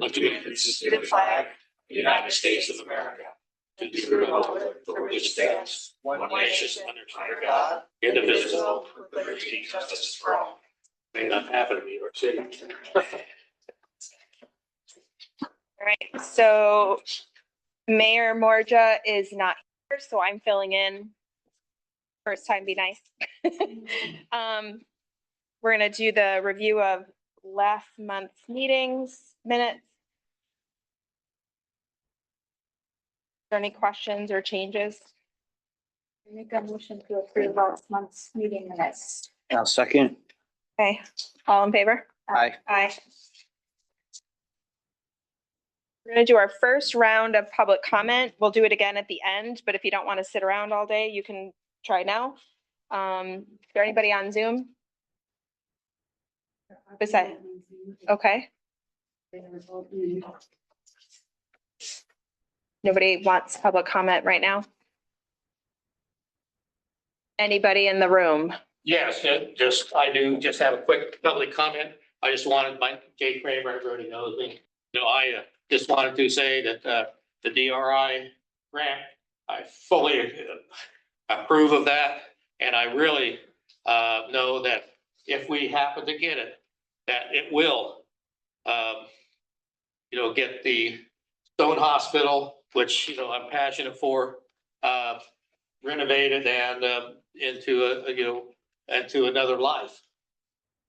allegiance to the flag of the United States of America, to the republic for which stands one nation under God, indivisible, with liberty and justice for all. May not happen in New York City. All right, so Mayor Morja is not here, so I'm filling in. First time be nice. We're gonna do the review of last month's meetings minutes. Are there any questions or changes? Make a motion to approve last month's meeting minutes. I'll second. Okay, all in favor? Aye. Aye. We're gonna do our first round of public comment. We'll do it again at the end, but if you don't want to sit around all day, you can try now. Is there anybody on Zoom? Beside, okay. Nobody wants public comment right now? Anybody in the room? Yes, I do just have a quick public comment. I just wanted Jay Kramer, everybody knows me. I just wanted to say that the DRI grant, I fully approve of that. And I really know that if we happen to get it, that it will, get the Stone Hospital, which, I'm passionate for, renovated and into another life.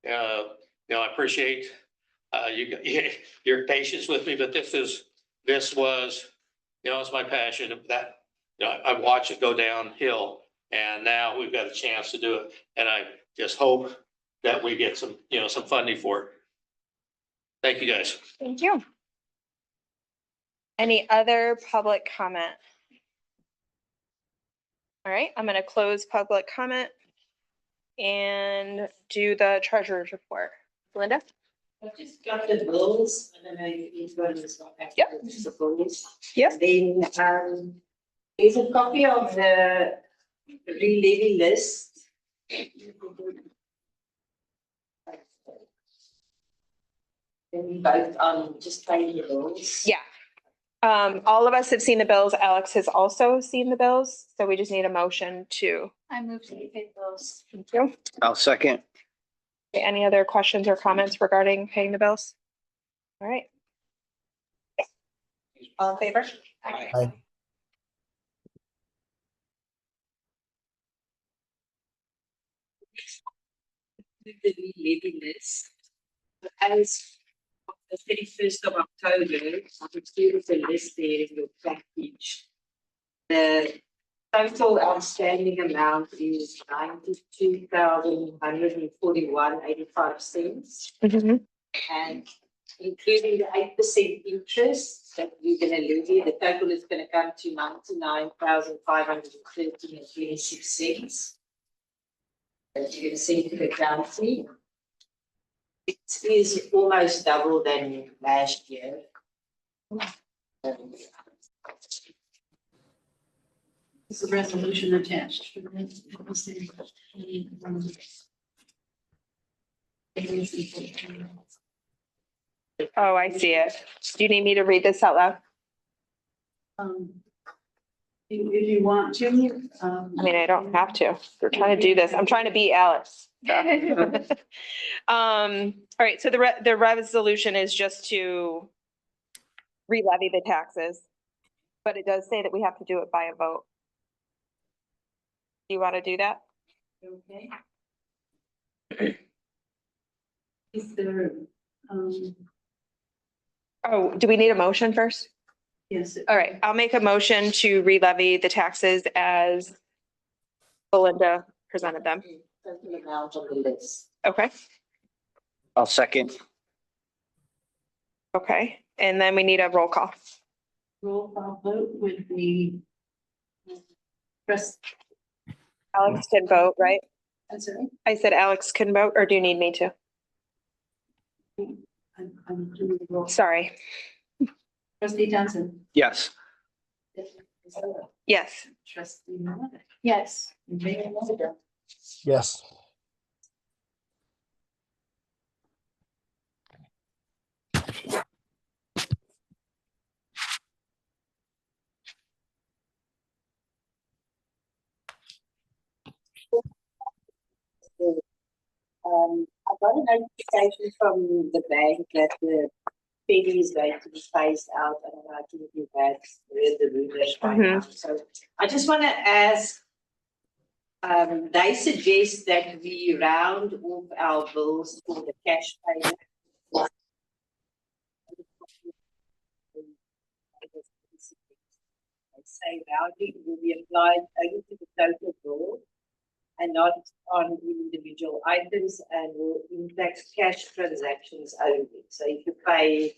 I appreciate your patience with me, but this was, it's my passion that, I've watched it go downhill, and now we've got a chance to do it. And I just hope that we get some funding for it. Thank you, guys. Thank you. Any other public comment? All right, I'm going to close public comment and do the treasurer's report. Linda? I just got the bills. I don't know if you've got this one. Yep. The bills. Yep. Then there's a copy of the re-levy list. Then we vote on just paying the bills. Yeah. All of us have seen the bills. Alex has also seen the bills, so we just need a motion to. I move to pay bills. Thank you. I'll second. Okay, any other questions or comments regarding paying the bills? All right. All in favor? Aye. The re-levy list. As of the 31st of October, I would see the list there in your package. The total outstanding amount is 92,141.85 cents. Mhm. And including the 8% interest that you're gonna levy, the total is gonna come to 99,513.26 cents. That you're gonna send to the county. It is almost double than last year. It's a resolution attached. Oh, I see it. Do you need me to read this out loud? If you want to. I mean, I don't have to. We're trying to do this. I'm trying to beat Alex. So. All right, so the resolution is just to re-levy the taxes, but it does say that we have to do it by a vote. Do you want to do that? Okay. Is there, Oh, do we need a motion first? yes. All right, I'll make a motion to re-levy the taxes as Belinda presented them. Total amount on the list. Okay, I'll second. okay, and then we need a roll call. Roll call vote with the trust. Alex can vote, right? I'm sorry. I said Alex can vote, or do you need me to? I'm doing the roll. Sorry. Trustee Johnson. Yes. Yes. Trustee Malek. Yes. Mayor Moser. Yes. I got a notification from the bank that the penny is going to be phased out. I don't know, I think you've had read the rumors by now. So I just want to ask, they suggest that we round off our bills for the cash payment. I say rounding will be applied only to the total bill and not on individual items and will impact cash transactions only. So if you pay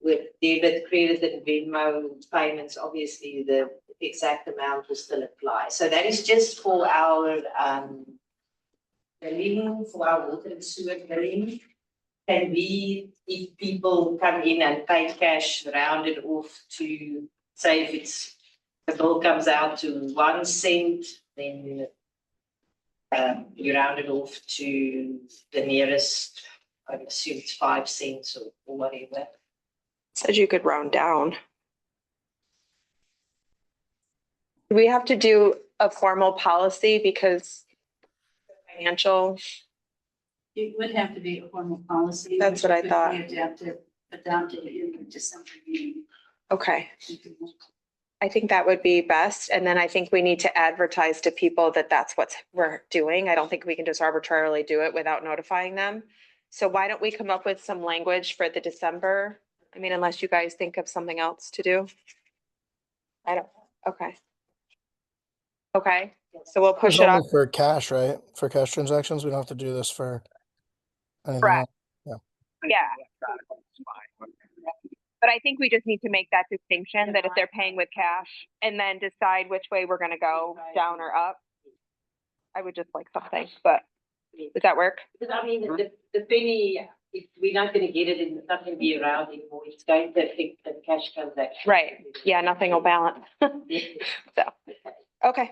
with debit, credit and Venmo payments, obviously the exact amount will still apply. So that is just for our billing, for our water and sewer billing. Can we, if people come in and pay cash, round it off to, say if it's, the bill comes out to 1 cent, then you round it off to the nearest, I assume it's 5 cents or whatever. Says you could round down. Do we have to do a formal policy because financial? It would have to be a formal policy. That's what I thought. We adapted in December meeting. Okay, I think that would be best. And then I think we need to advertise to people that that's what we're doing. I don't think we can just arbitrarily do it without notifying them. So why don't we come up with some language for the December? I mean, unless you guys think of something else to do. I don't, okay. Okay, so we'll push It's it only off. for cash, right? For cash transactions, we don't have to do this for anything Correct. else. Yeah. But I think we just need to make that distinction that if they're paying with cash and then decide which way we're gonna go, down or up. I would just like something, but does that work? Because I mean, the penny, if we're not gonna get it, it's not gonna be around anymore, it's going to affect the cash transaction. Right, yeah, nothing will balance. So, okay,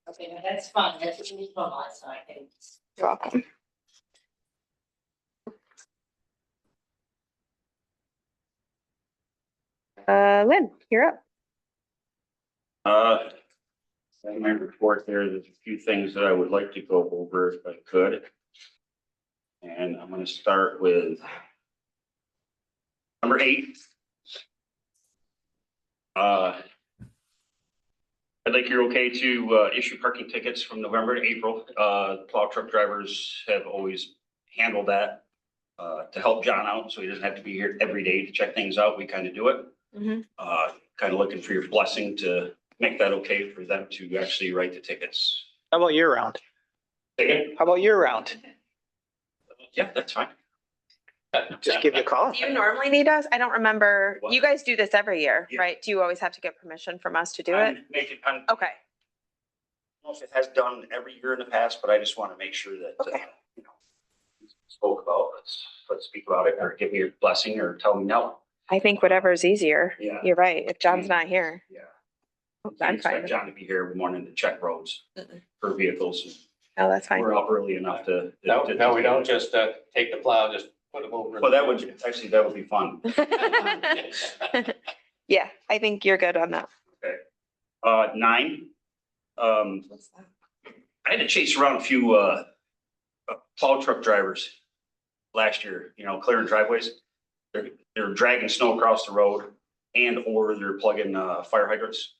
Okay, now that's fine, that's what we need from my side, thanks. you're welcome. Lynn, you're up. In my report there's a few things that I would like to go over if I could. And I'm gonna start with number 8. I'd like you're okay to issue parking tickets from November to April. Plow truck drivers have always handled that to help John out, so he doesn't have to be here every day to check things out. We kind of do it. Mhm. Kind of looking for your blessing to make that okay for them to actually write the tickets. How about year round? Again? How about year round? Yeah, that's fine. Just give you a call. Do you normally need us? I don't remember. What? You guys do this every year, Yeah. right? Do you always have to get permission from us to do it? Make it, I don't Okay, know if it has done every year in the past, but I just want to make sure that, Okay. you know, spoke about, let's speak about it, or give me your blessing, or tell me no. I think whatever's easier. Yeah. You're right. If John's not here, Yeah. I'm Can't fine expect with it. John to be here every morning to check roads for vehicles. No, that's fine. We're up early enough to. No, we don't just take the plow, just put them over. Well, that would, actually, that would be fun. Yeah, I think you're good on that. 9, I had to chase around a few, plow truck drivers last year, you know, clearing driveways. They're dragging snow across the road and or they're plugging, fire hydrants.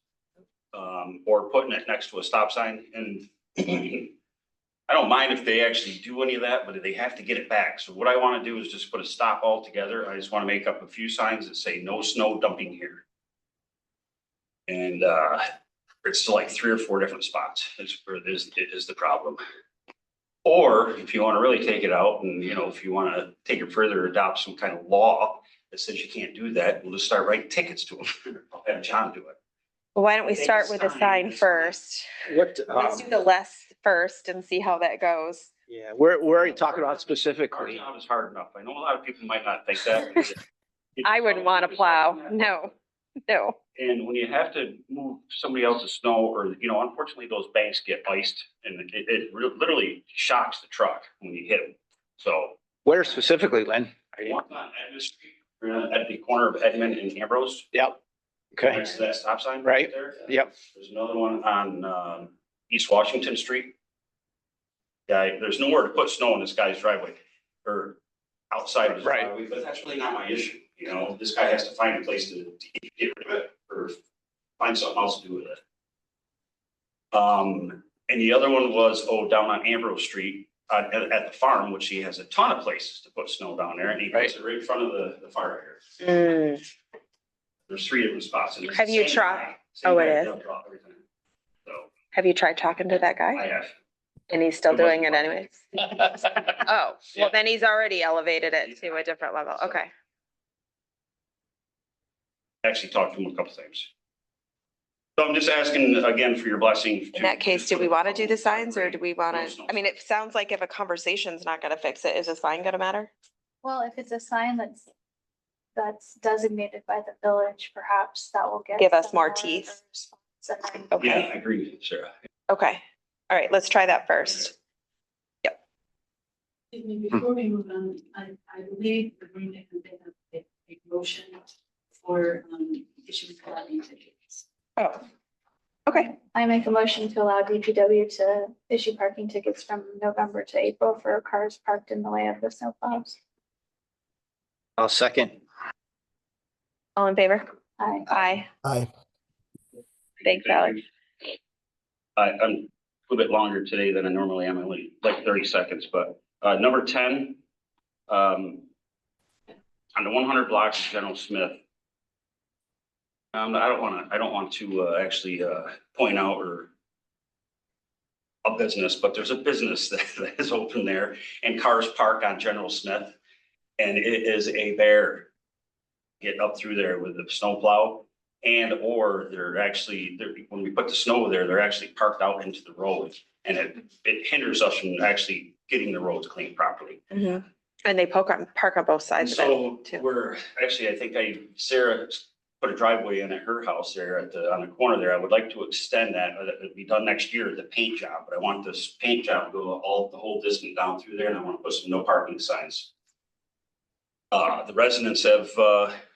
Or putting it next to a stop sign, and I don't mind if they actually do any of that, but they have to get it back. So what I want to do is just put a stop altogether. I just want to make up a few signs that say no snow dumping here. And, it's like 3 or 4 different spots is where it is the problem. Or if you want to really take it out and, you know, if you want to take it further, adopt some kind of law that says you can't do that, we'll just start writing tickets to them. I'll have John do it. Well, why don't we Make a start with a sign sign that's- first? What, Let's do the less first and see how that goes. yeah, where are you talking about Our specifically? job is hard enough. I know a lot of people might not think that. I wouldn't want to plow. No, no. And when you have to move somebody else's snow or, you know, unfortunately, those banks get iced and it literally shocks the truck when you hit them. So. Where specifically, Lynn? Are you- One on Edmund Street, at the corner of Edmund and Ambrose. Yep. Okay, Next to that stop sign. Right. There. yep. There's another one on, East Washington Street. guy, there's nowhere to put snow in this guy's driveway or outside of his Right. driveway, but that's really not my issue. You know, this guy has to find a place to get rid of it or find something else to do with it. And the other one was, down on Ambrose Street, at the farm, which he has a ton of places to put snow down there, and he puts it right in front of the fire hydrant. There's 3 different spots. and it's Have the you same tried- guy, same Oh, it guy is? dumped off everything. So, Have you tried talking to that I guy? have. And he's still It wasn't doing it fun. anyways? Oh, Yeah. well, then he's already elevated it to a different level. Okay. Actually talked to him a couple times. So I'm just asking again for your blessing. In that case, do we want to do the signs or do we want to, I mean, it sounds like if a conversation's not gonna fix it, is a sign gonna matter? Well, if it's a sign that's designated by the village, perhaps that will get. Give us some more teeth. response. And then Yeah, Okay, I agree, Sarah. okay. All right, let's try that first. Excuse me, before we move on, I believe the Green Lake can take a motion for issuing lobby tickets. Oh. Okay, I make a motion to allow DPW to issue parking tickets from November to April for cars parked in the way of the snowplows. I'll second. all in favor? Aye. Aye. Aye. Thanks, Alex. I'm a little bit longer today than I normally am, only like 30 seconds, but number 10, on the 100 block of General Smith. I don't want to actually point out or a business, but there's a business that is open there and cars park on General Smith. And it is a bear get up through there with the snowplow or when we put the snow there, they're actually parked out into the road. And it hinders us from actually getting the roads cleaned properly. Mhm. And they park on both sides of So it too. we're, actually, I think Sarah put a driveway in at her house there on the corner there. I would like to extend that, it'll be done next year, the paint job, but I want this paint job to go the whole distance down through there, and I want to put some no parking signs. The residents have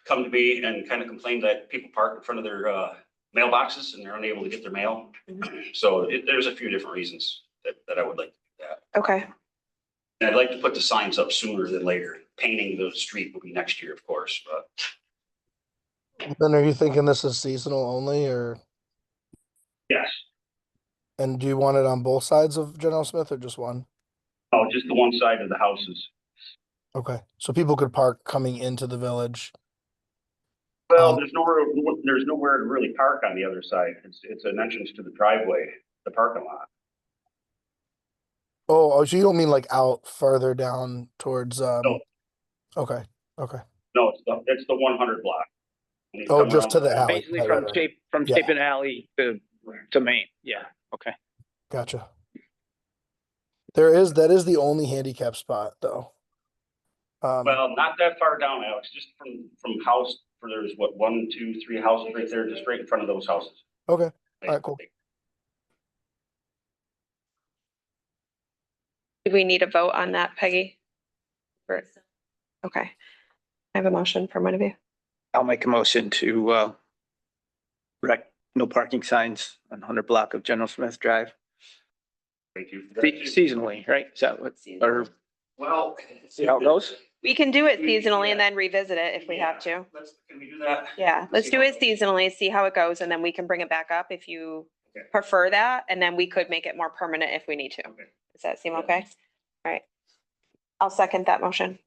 come to me and kind of complained that people park in front of their mailboxes and they're unable to get their mail. So there's a few different reasons that I would like to do that. Okay, And I'd like to put the signs up sooner than later. Painting the street will be next year, of course, but Then are you thinking this is seasonal only or, yes. and do you want it on both sides of General Smith or just one? Oh, just the one side of the houses. Okay, so people could park coming into the village. Well, there's nowhere to really park on the other side. It's an entrance to the driveway, the parking lot. Oh, so you don't mean like out further down towards, No. okay, No, it's the 100 block. When you oh, come just to around the alley. Basically Right, from right, right. from Yeah. Chapin Alley to Main. Yeah, okay. Gotcha. That is the only handicap spot though. Well, not that far down, Alex, just from house, there's what, 1, 2, 3 houses right there, just right in front of those houses. Okay, all right, cool. do we need a vote on that, Peggy? Okay. I have a motion from one of you. I'll make a motion to no parking signs on 100 block of General Smith Drive. Thank you. for that, too. Seasonally, right? Is that what, or Well. see how it goes? We can do it seasonally and then revisit it if we have to. Can we do that? Yeah, let's do it seasonally, see how it goes, and then we can bring it back up if you Okay. prefer that, and then we could make it more permanent if we need to. Okay. Does that seem okay? All right. I'll second that motion.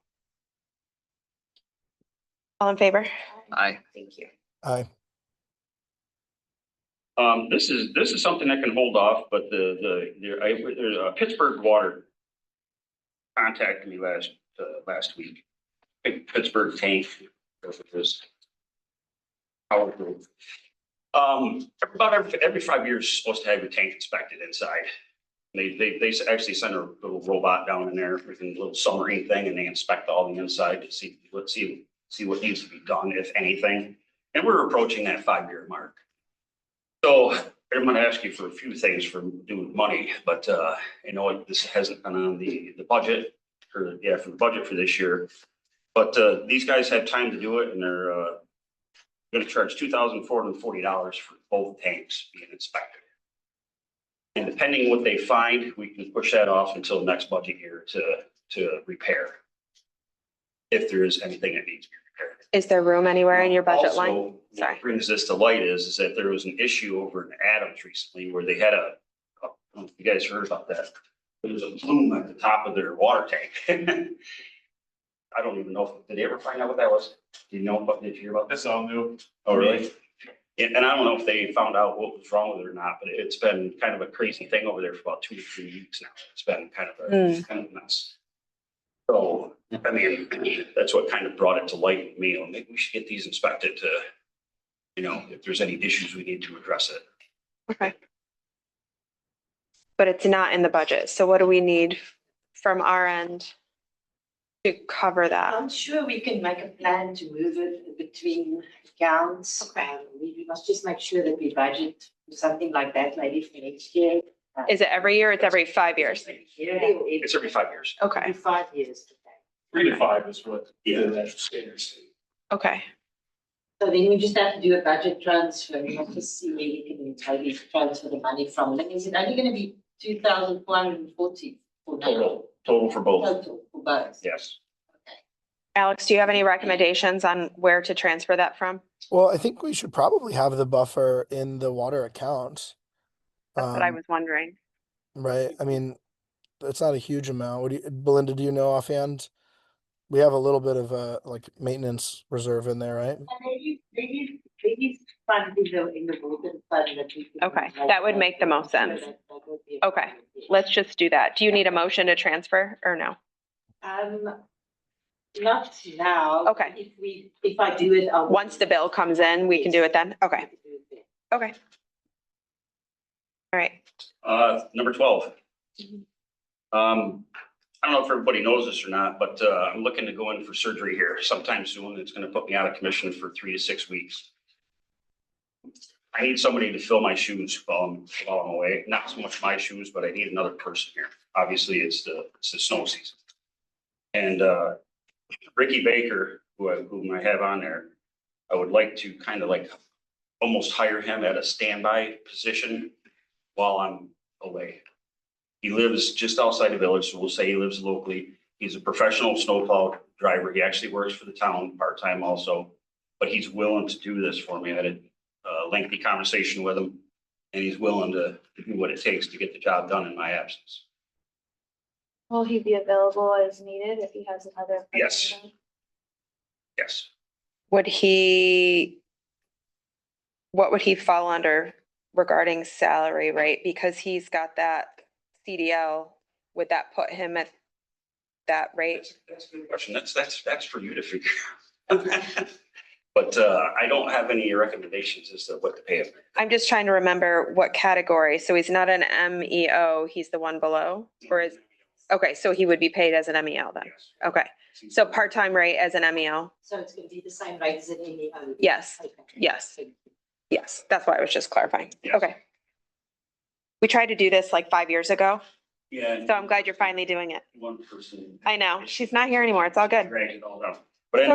All in favor? Aye. Thank you. Aye. This is something that can hold off, but there's a Pittsburgh Water contacted me last week. Big Pittsburgh tank. This power group. About every 5 years, you're supposed to have your tank inspected inside. They actually send a little robot down in there with a little submarine thing, and they inspect all the inside to see what needs to be done, if anything. And we're approaching that 5-year mark. So I'm going to ask you for a few things for doing money, but I know this hasn't been on the budget for the budget for this year. But these guys had time to do it, and they're going to charge $2,440 for both tanks being inspected. And depending what they find, we can push that off until next budget year to repair. If there is anything that needs to be repaired. Is there room anywhere in your budget Also, line? what Sorry. brings this to light is that there was an issue over in Adams recently where they had I don't know if you guys heard about that. There was a plume at the top of their water tank. I don't even know did they ever find out what that was? Do you know did you hear about this? That's all new. Oh, really? And I don't know if they found out what was wrong with it or not, but it's been kind of a crazy thing over there for about 2 to 3 weeks now. It's been kind of a mess. So, I mean, that's what kind of brought it to light with me. Maybe we should get these inspected to, if there's any issues, we need to address it. Okay. But it's not in the budget. So what do we need from our end to cover that? I'm sure we can make a plan to move it between accounts. Okay. We must just make sure that we budget for something like that maybe for next year. Is it every year? It's every 5 years. It's every 5 years. Okay. Every 5 years. 3 to 5 is what Yeah. the national standards. Okay. So then we just have to do a budget transfer. We have to see where we can maybe transfer the money from. Then is it only going to be 2,440 for now? Total for both. Total for both. Yes. Alex, do you have any recommendations on where to transfer that from? Well, I think we should probably have the buffer in the water account. That's what I was wondering. Right, I mean, it's not a huge amount. Belinda, do you know offhand? We have a little bit of a maintenance reserve in there, right? Maybe fund in the water fund that we can. Okay, that would make the most sense. That would be a- Okay, let's just do that. Do you need a motion to transfer or no? Not now. Okay. If I do it, I'll. Once the bill comes in, we can do it then? Okay, okay. All right, Number 12. I don't know if everybody knows this or not, but I'm looking to go in for surgery here sometime soon. It's going to put me out of commission for 3 to 6 weeks. I need somebody to fill my shoes while I'm away. Not so much my shoes, but I need another person here. Obviously, it's the snow season. And Ricky Baker, whom I have on there, I would like to kind of almost hire him at a standby position while I'm away. He lives just outside the village, so we'll say he lives locally. He's a professional snowplow driver. He actually works for the town part-time also, but he's willing to do this for me. I had a lengthy conversation with him, and he's willing to do what it takes to get the job done in my absence. Will he be available as needed if he has another? Yes. person? Yes. what would he fall under regarding salary, right? Because he's got that CDL, would that put him at that rate? That's a good question. That's for you to figure out. But I don't have any recommendations as to what to pay him. I'm just trying to remember what category. So he's not an MEO, he's the one below, or is, okay, so he would be paid as an MEO then? Yes. Okay, so part-time rate as an MEO? So it's going to be the same rate as an MEO? Yes, Okay. yes, yes, that's why I was just clarifying. Yes. Okay. We tried to do this like 5 years ago, Yeah. so I'm glad you're finally doing it. One person. I know, she's not here anymore, it's all good. Drag it all down. But It's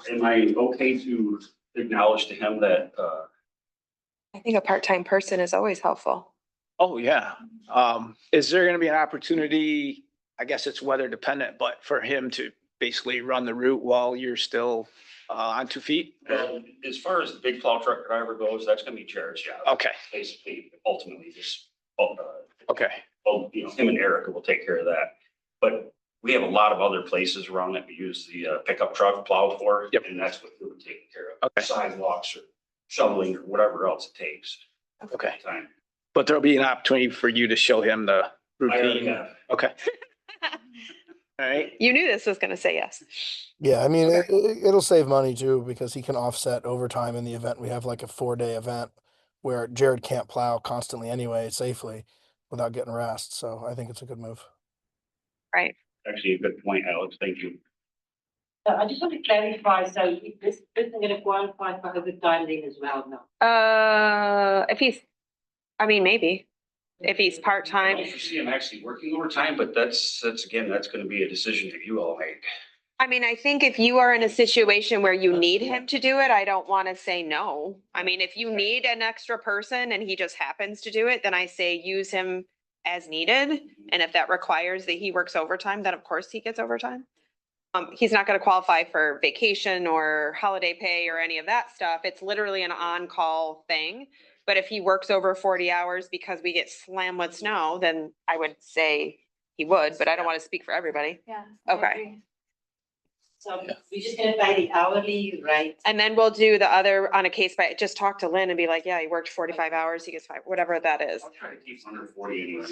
anyway, am I okay to acknowledge to him that, I think a part-time person is always helpful. Oh, yeah. Is there gonna be an opportunity, I guess it's weather dependent, but for him to basically run the route while you're still on 2 feet? as far as the big plow truck driver goes, that's gonna be Jared's job. Okay, Basically, ultimately, just, okay. well, him and Erica will take care of that. But we have a lot of other places around that we use the pickup truck plow for. Yep. And that's what we're taking care of. Okay. Sidewalks or shoveling or whatever else it takes. Okay. at the time. But there'll be an opportunity for you to show him the I already routine. have. Okay. All right. You knew this was gonna say yes. Yeah, I mean, it'll save money too, because he can offset overtime in the event. We have like a 4-day event where Jared can't plow constantly anyway, safely, without getting rest. So I think it's a good move. Actually, a good point, Alex. Thank you. I just want to clarify, so if this isn't going to qualify for overtime then as well, no? If he's, I mean, maybe, if he's I part-time. don't foresee him actually working overtime, but that's gonna be a decision that you all make. I mean, I think if you are in a situation where you need him to do it, I don't want to say no. I mean, if you need an extra person and he just happens to do it, then I say use him as needed. And if that requires that he works overtime, then of course he gets overtime. He's not going to qualify for vacation or holiday pay or any of that stuff. It's literally an on-call thing. But if he works over 40 hours because we get slammed with snow, then I would say he would, but I don't want to speak for everybody. Yeah. I Okay. agree. So we're just gonna pay the hourly rate. And then we'll do the other on a case by, just talk to Lynn and be like, yeah, he worked 45 hours, he gets 5, whatever that is. I'll try to keep under 40 anyway.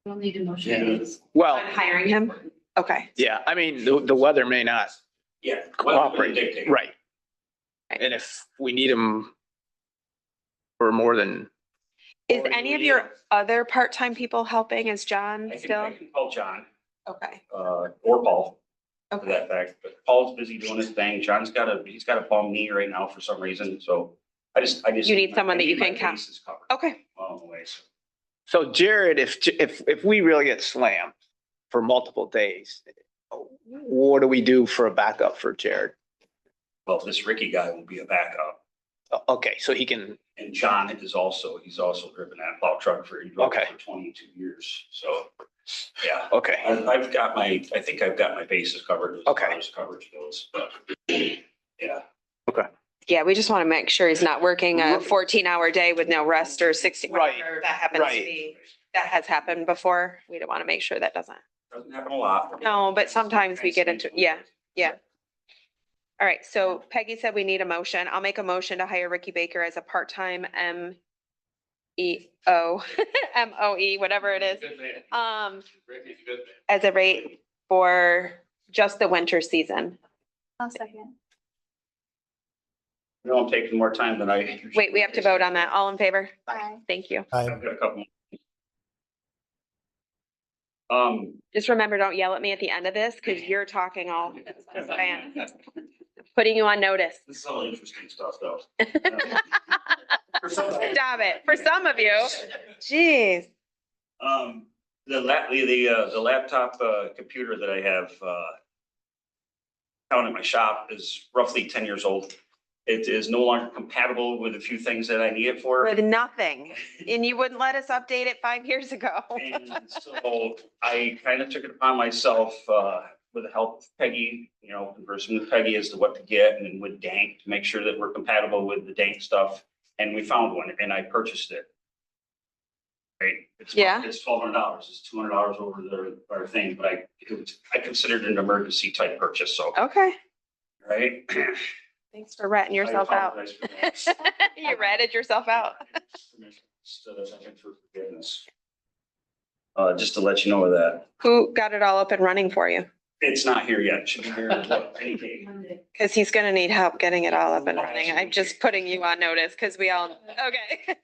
We'll need a motion. Well, On hiring him? Okay. yeah, I mean, the weather may not Yeah. cooperate, Dictate. right? And if we need him for more than, Is any of your other part-time people helping? Is John I still? can call John, Okay. or Paul, for Okay. that fact, but Paul's busy doing his thing. John's he's got a bum knee right now for some reason, so I just. You need someone that you my can count. bases covered Okay. along the way, so. so Jared, if we really get slammed for multiple days, what do we do for a backup for Jared? Well, this Ricky guy will be a backup, Okay, so he can, and John he's also driven that plow truck he drove it Okay. for 22 years, so, yeah. okay, I think I've got my bases covered as Okay. far as coverage goes, but, yeah. Yeah, we just want to make sure he's not working a 14-hour day with no rest or 60. Right, whatever That happens to right. be, that has happened before. We don't want to make sure that doesn't. Doesn't happen a lot. No, but sometimes we get into, yeah. All right, so Peggy said we need a motion. I'll make a motion to hire Ricky Baker as a part-time MEO, MOE, whatever it is. Good man. Ricky's a good man. As a rate for just the winter season. I'll second. I know I'm taking more time than I. Wait, we have to vote on that. All in favor? Bye. Thank you. I, I've got a couple. Just remember, don't yell at me at the end of this because you're talking all, putting you on notice. This is all interesting stuff, though. Stop it. For some of you, geez. The laptop, computer that I have, down at my shop is roughly 10 years old. It is no longer compatible with a few things that I need it for. With nothing. And you wouldn't let us update it 5 years ago. And so I kind of took it upon myself, with the help of Peggy, conversing with Peggy as to what to get and with Dank to make sure that we're compatible with the Dank stuff. And we found one and I purchased it. Right? Yeah. It's $1,200. It's $200 over our thing, but I considered it an emergency type purchase, so, Okay. right? Thanks for ratting yourself I out. apologize for that. You ratted yourself out. Just, asking for forgiveness. Just to let you know of that. Who got it all up and running for you? It's not here yet. It should be here any day. Monday. Because he's gonna need help getting it all up and running. I'm just putting you on notice because we all, okay.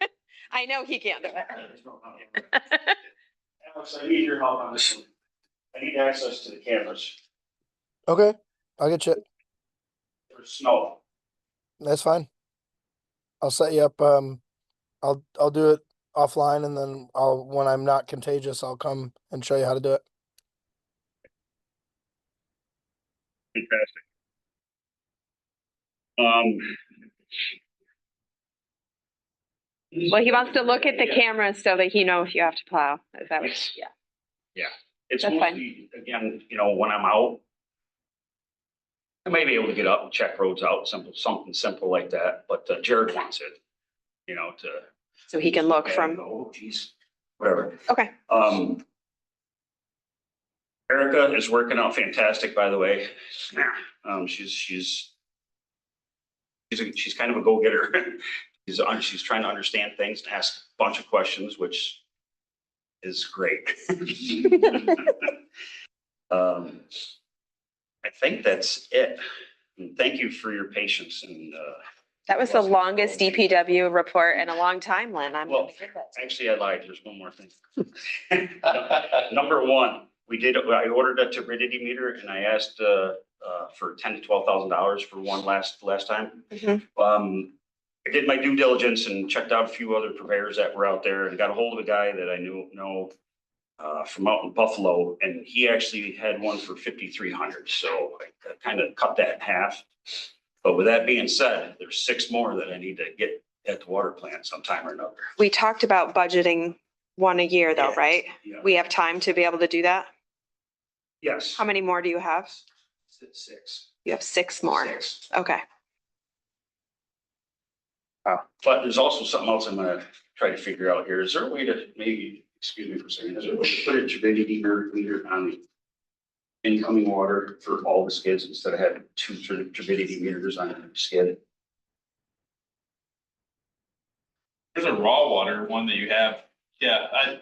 I know he can't do it. Alex, I need your help on this one. I need access to the cameras okay, I'll get you. for snow. That's fine. I'll set you up. I'll do it offline and then when I'm not contagious, I'll come and show you how to do it. Fantastic. Well, he wants to look at the cameras so that he knows you have to plow. Is that what? Yeah. It's That's fine. mostly, again, when I'm out, I may be able to get up and check roads out, something simple like that, but Jared wants it, to. So he can look from, Oh, geez, whatever. okay. Erica is working out fantastic, by the way. She's kind of a go-getter. She's trying to understand things and ask a bunch of questions, which is great. I think that's it. And thank you for your patience and, That was the longest DPW report in a long time, Lynn. I'm Well, gonna give it. actually, I lied. There's one more thing. Number one, I ordered a turbidity meter and I asked, for $10,000 to $12,000 for one last time. Mhm. I did my due diligence and checked out a few other purveyors that were out there and got a hold of a guy that I know from out in Buffalo, and he actually had one for 5,300. So I kind of cut that in half. But with that being said, there's 6 more that I need to get at the water plant sometime or another. We talked about budgeting one a year though, Yeah. right? Yeah. We have time to be able to do that? Yes. How many more do you have? 6. You have 6 more. 6. Okay. But there's also something else I'm gonna try to figure out here. Is there a way to maybe, excuse me for saying, is there a way to put a turbidity meter on the incoming water for all the skids instead of having 2 turbidity meters on each skid? There's a raw water one that you have. Yeah, I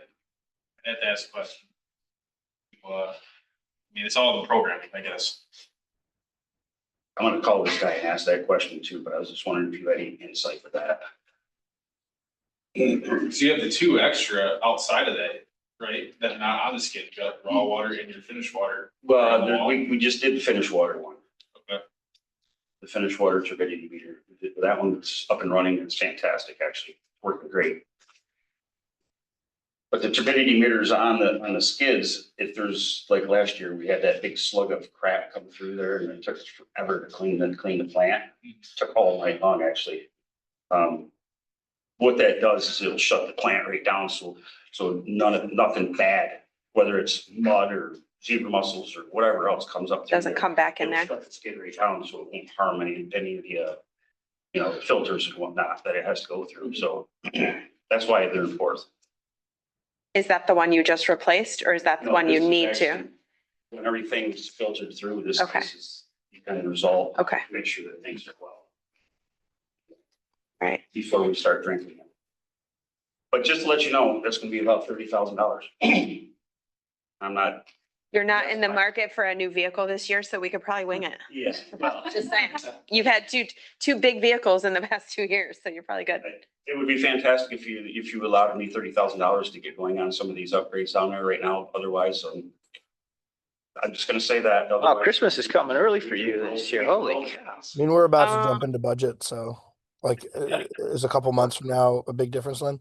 had to ask a question. I mean, it's all in the programming, I guess. I'm gonna call this guy and ask that question too, but I was just wondering if you had any insight with that. So you have the 2 extra outside of that, right? That are not on the skid. You got raw water and your finished water. Well, we just did the finished water one. Okay. The finished water turbidity meter. That one's up and running. It's fantastic, actually, working great. But the turbidity meters on the skids, if there's, like last year, we had that big slug of crap come through there and it took forever to clean the plant. Took all night long, actually. What that does is it'll shut the plant right down, so nothing bad, whether it's mud or zebra mussels or whatever else comes up. through Doesn't there, come back in it'll there. shut the skid right down, so it won't harm any of the, filters and whatnot that it has to go through. So that's why they're enforced. Is that the one you just replaced or is that the one you need to? When everything's filtered through, this Okay. is you kind of resolve. Okay. Make sure that things are well Right. before we start drinking them. But just to let you know, that's gonna be about $30,000. I'm not, You're not in the market for a new vehicle this year, so we could probably wing it. yeah, well, Just saying. You've had two big vehicles in the past 2 years, so you're probably good. it would be fantastic if you allowed me $30,000 to get going on some of these upgrades down there right now. Otherwise, I'm just gonna say that. Oh, Otherwise- Christmas is coming early for you this year. Holy cow. I mean, we're about to jump Um, into budget, so like, is a couple months from now a big difference, Lynn?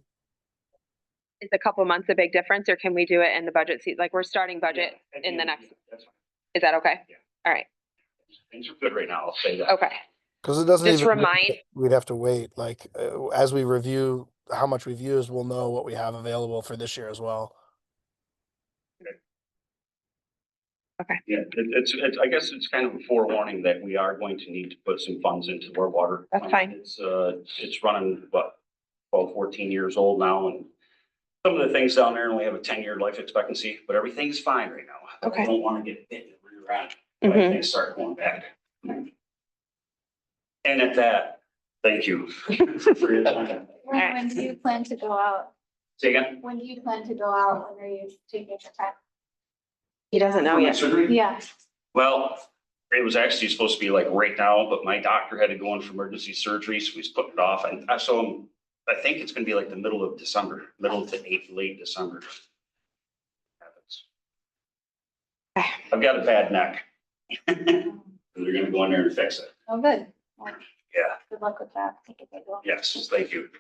Is a couple months a big difference or can we do it in the budget seat? Like we're starting budget Yeah, in the next, that's fine. is that okay? Yeah. All right. Things are good right now, I'll say that. Okay. Cause it doesn't Just even, remind, we'd have to wait, like, as we review how much we've used, we'll know what we have available for this year as well. Yeah, I guess it's kind of a forewarning that we are going to need to put some funds into our water. That's fine. It's running, 12, 14 years old now, and some of the things down there only have a 10-year life expectancy, but everything's fine right now. Okay. I don't want to get bit in the rear end Mhm. when things start going bad. And at that, thank you. for your time. When do you plan to go out? Say again? When do you plan to go out? When are you taking your time? he doesn't know For my yet. surgery? Yeah. Well, it was actually supposed to be like right now, but my doctor had to go in for emergency surgery, so he's putting it off. And so I think it's gonna be like the middle of December, middle to late December. Happens. Okay. I've got a bad neck. They're gonna go in there and fix it. Oh, good. Well, Yeah, good luck with that. Take a big one. yes, thank you.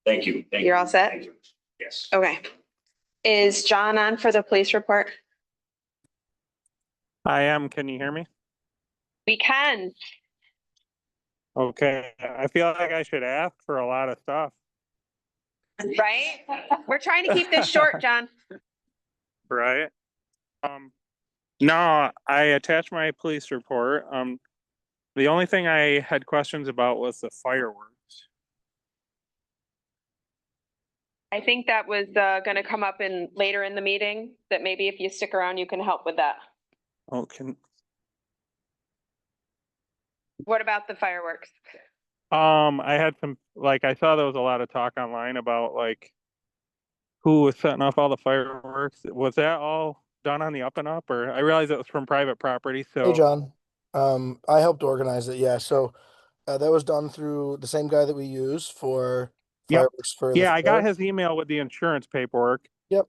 Thank you. Thank You're you, all set? Thank you. Yes. Okay. Is John on for the police report? I am. Can you hear me? We can. Okay. I feel like I should ask for a lot of stuff. Right? We're trying to keep this short, John. Right? No, I attached my police report. The only thing I had questions about was the fireworks. I think that was gonna come up later in the meeting, that maybe if you stick around, you can help with that. Oh, can, What about the fireworks? I had some, like, I saw there was a lot of talk online about like who was setting off all the fireworks. Was that all done on the up and up, or I realized it was from private property, so. Hey, John, I helped organize it, yeah, so, that was done through the same guy that we use for Yep. fireworks for the Yeah, I got fair. his email with the insurance paperwork. Yep.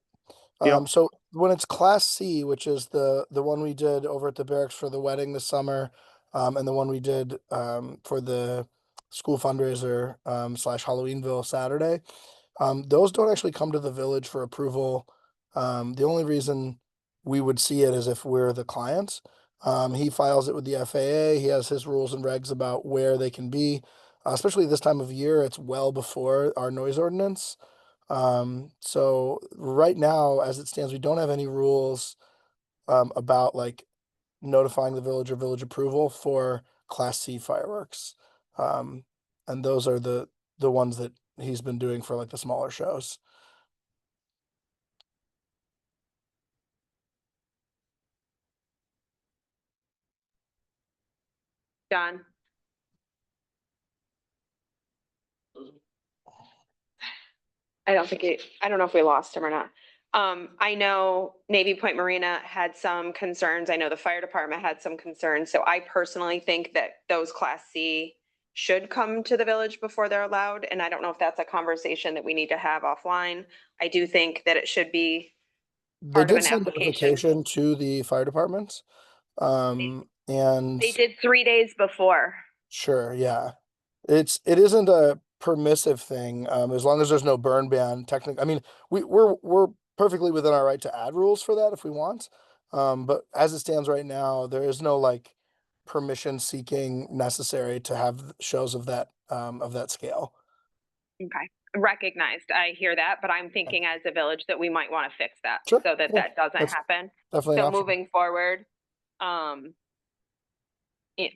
Yep. So when it's Class C, which is the one we did over at the barracks for the wedding this summer, and the one we did for the school fundraiser / Halloweenville Saturday, Those don't actually come to the village for approval. The only reason we would see it is if we're the client. He files it with the FAA. He has his rules and regs about where they can be. Especially this time of year, it's well before our noise ordinance. So right now, as it stands, we don't have any rules about like notifying the village or village approval for Class C fireworks. And those are the ones that he's been doing for like the smaller shows. John? I don't know if we lost him or not. I know Navy Point Marina had some concerns. I know the fire department had some concerns. So I personally think that those Class C should come to the village before they're allowed. And I don't know if that's a conversation that we need to have offline. I do think that it should be They part of did an send application. notification to the fire department. And They did 3 days before. sure, yeah. It isn't a permissive thing, as long as there's no burn ban, technically. I mean, we're perfectly within our right to add rules for that if we want. But as it stands right now, there is no like permission seeking necessary to have shows of that scale. Okay, recognized. I hear that, but I'm thinking as a village that we might want to fix that Sure, so that yeah, that doesn't that's happen. definitely an So option. moving forward,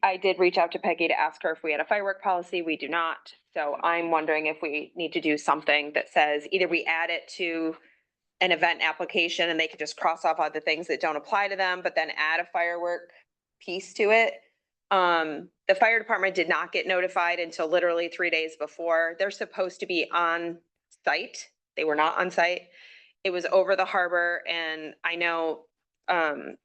I did reach out to Peggy to ask her if we had a firework policy. We do not. So I'm wondering if we need to do something that says either we add it to an event application and they can just cross off other things that don't apply to them, but then add a firework piece to it. The fire department did not get notified until literally 3 days before. They're supposed to be on site. They were not on site. It was over the harbor, and I know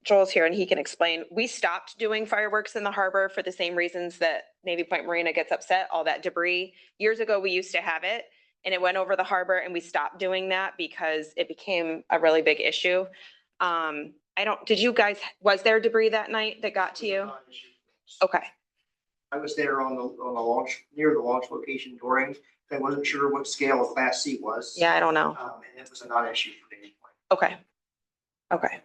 Joel's here and he can explain. We stopped doing fireworks in the harbor for the same reasons that Navy Point Marina gets upset, all that debris. Years ago, we used to have it and it went over the harbor and we stopped doing that because it became a really big issue. Did you guys, was there debris that night that got to you? Okay. I was there on the launch, near the launch location during, I wasn't sure what scale a Class C was. Yeah, I don't know. And it was a non-issue for me. Okay. Okay.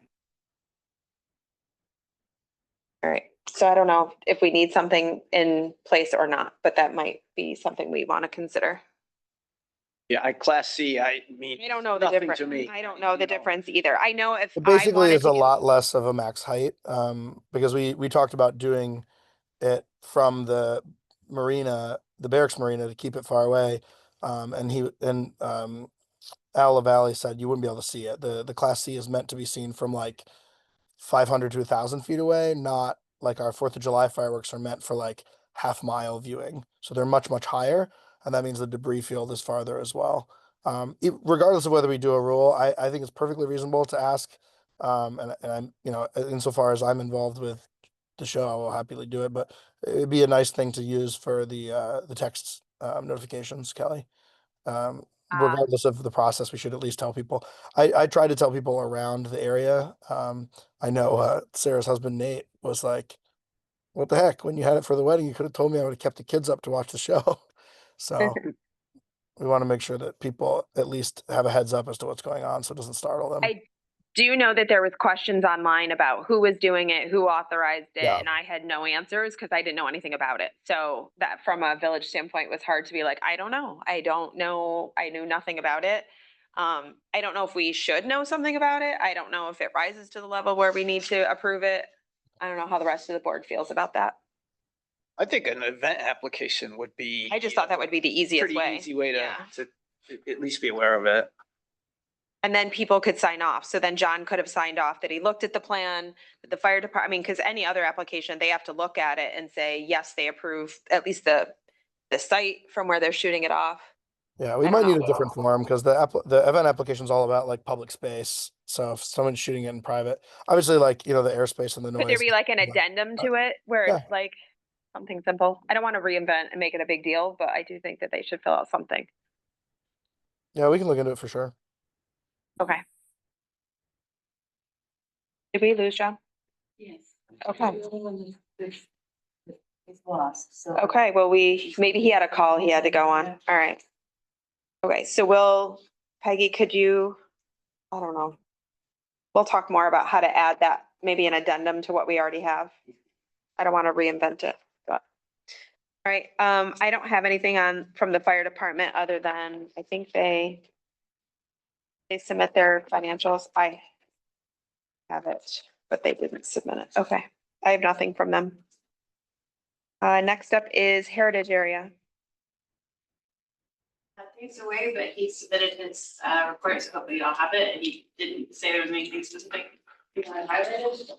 All right. So I don't know if we need something in place or not, but that might be something we want to consider. Yeah, Class C, I mean. I don't know the nothing difference. to me. I don't know the difference either. I know if It I basically wanted is to a get, lot less of a max height, because we talked about doing it from the marina, the barracks marina, to keep it far away. Al Valley said you wouldn't be able to see it. The Class C is meant to be seen from like 500 to 1,000 feet away, not like our 4th of July fireworks are meant for like half-mile viewing. So they're much, much higher. And that means the debris field is farther as well. Regardless of whether we do a rule, I think it's perfectly reasonable to ask. And I'm, insofar as I'm involved with the show, I will happily do it. But it'd be a nice thing to use for the text notifications, Kelly. Regardless of the process, we should at least tell people. I try to tell people around the area. I know Sarah's husband Nate was like, "What the heck? When you had it for the wedding, you could have told me. I would have kept the kids up to watch the show." So we want to make sure that people at least have a heads up as to what's going on, so it doesn't startle them. I do know that there was questions online about who was doing it, who authorized it, Yeah. and I had no answers because I didn't know anything about it. So that from a village standpoint was hard to be like, I don't know. I don't know. I knew nothing about it. I don't know if we should know something about it. I don't know if it rises to the level where we need to approve it. I don't know how the rest of the board feels about that. I think an event application would be. I just thought that would be the easiest Pretty way. easy way Yeah. to at least be aware of it. And then people could sign off. So then John could have signed off that he looked at the plan, that the fire department, I mean, because any other application, they have to look at it and say, yes, they approve at least the site from where they're shooting it off. Yeah, we I might don't need know. a different form because the event application is all about like public space. So if someone's shooting it in private, obviously like, the airspace and the noise. Could there be like an addendum to it where Yeah. it's like something simple? I don't want to reinvent and make it a big deal, but I do think that they should fill out something. Yeah, we can look into it for sure. Okay. Did we lose John? Yes. Okay. It's lost, so. Okay, well, maybe he had a call he had to go on. All right. Okay, so Peggy, could you, I don't know. We'll talk more about how to add that, maybe an addendum to what we already have. I don't want to reinvent it, but. All right, I don't have anything from the fire department other than, I think they submit their financials. I have it, but they didn't submit it. Okay, I have nothing from them. Next up is Heritage Area. Things away, but he submitted his report, so hopefully y'all have it, and he didn't say there was anything specific he wanted highlighted.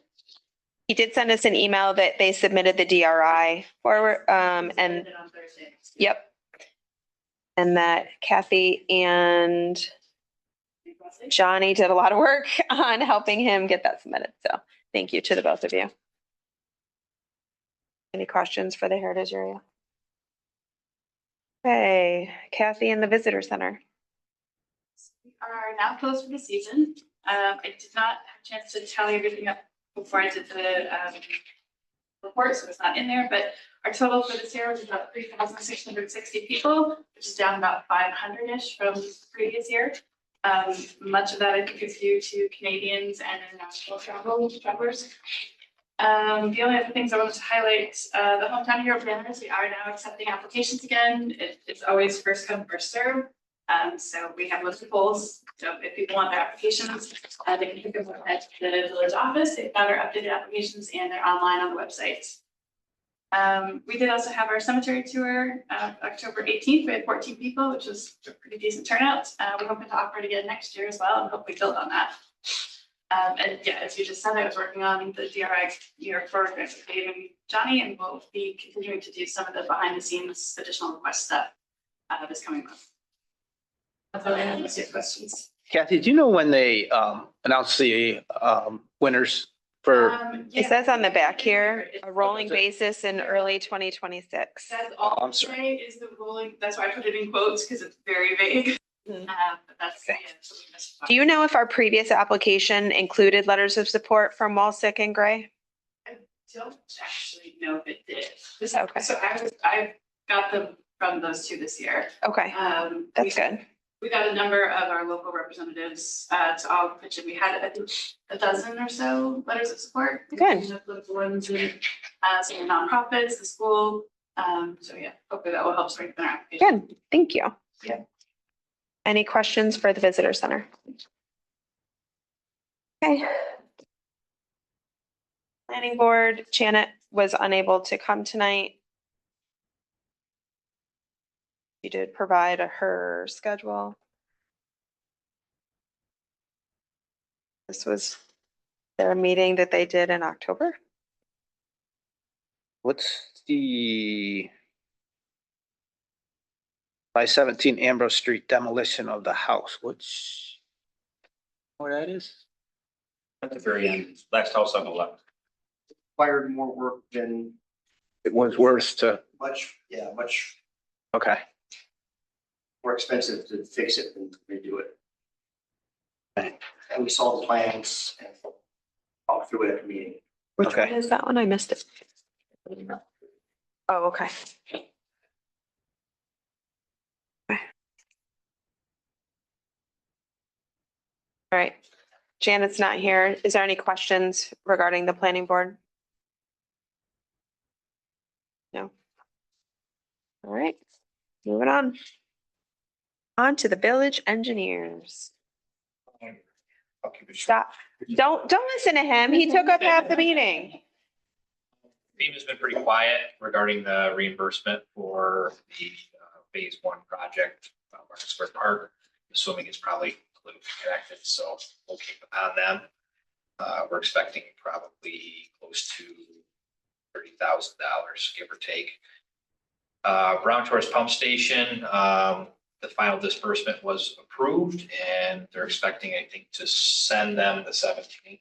He did send us an email that they submitted the DRI forward, and Submitted it on Thursday. yep. And that Kathy and Johnny did a lot of work on helping him get that submitted. So thank you to the both of you. Any questions for the Heritage Area? Okay, Kathy in the Visitor Center. We are now closed for the season. I did not have a chance to tally everything up before I did the report, so it's not in there, but our total for this year was about 3,660 people, which is down about 500-ish from the previous year. Much of that I think is due to Canadians and international travelers. The only other things I wanted to highlight, the Hometown Hero banners, we are now accepting applications again. It's always first come, first serve. So we have listed polls. So if people want their applications, they can pick them up at the village office. They've got our updated applications and they're online on the website. We did also have our cemetery tour, October 18th. We had 14 people, which was a pretty decent turnout. We're hoping to offer it again next year as well and hopefully build on that. And yeah, as you just said, I was working on the DRI year for Dave and Johnny, and we'll be continuing to do some of the behind the scenes additional request stuff this coming month. That's all I have. Let's get questions. Kathy, do you know when they announce the winners for? It says on the back here, a rolling basis in early 2026. That's all I'm I'm sorry. saying is the rolling, that's why I put it in quotes, because it's very vague. Mhm. But that's, Okay. yeah, so we missed. Do you know if our previous application included letters of support from Walsick and Gray? I don't actually know if it did. Okay. So I got them from those two this year. Okay, that's good. We got a number of our local representatives to all pitch in. We had, I think, a dozen or so letters of support. Good. The political ones and some nonprofits, the school. So yeah, hopefully that will help strengthen our application. Good, thank you. Yeah. Any questions for the Visitor Center? Okay. Planning Board, Janet was unable to come tonight. She did provide her schedule. This was their meeting that they did in October. What's the 517 Ambrose Street demolition of the house? Which, where that is? At the very end, last house on the left. Required more work than It was worth to, much okay. more expensive to fix it than redo it. And we saw the plans and walked through it at the meeting. Which Okay. one is that one? I missed it. Oh, okay. All right, Janet's not here. Is there any questions regarding the planning board? No. All right, moving on. On to the village engineers. I'll keep it short. Stop. Don't listen to him. He took up half the meeting. FEMA's been pretty quiet regarding the reimbursement for the phase one project, Market Square Park. Assuming it's probably politically connected, so we'll keep an eye on them. We're expecting probably close to $30,000, give or take. Brown Shores Pump Station, the final disbursement was approved, and they're expecting, I think, to send them the 17th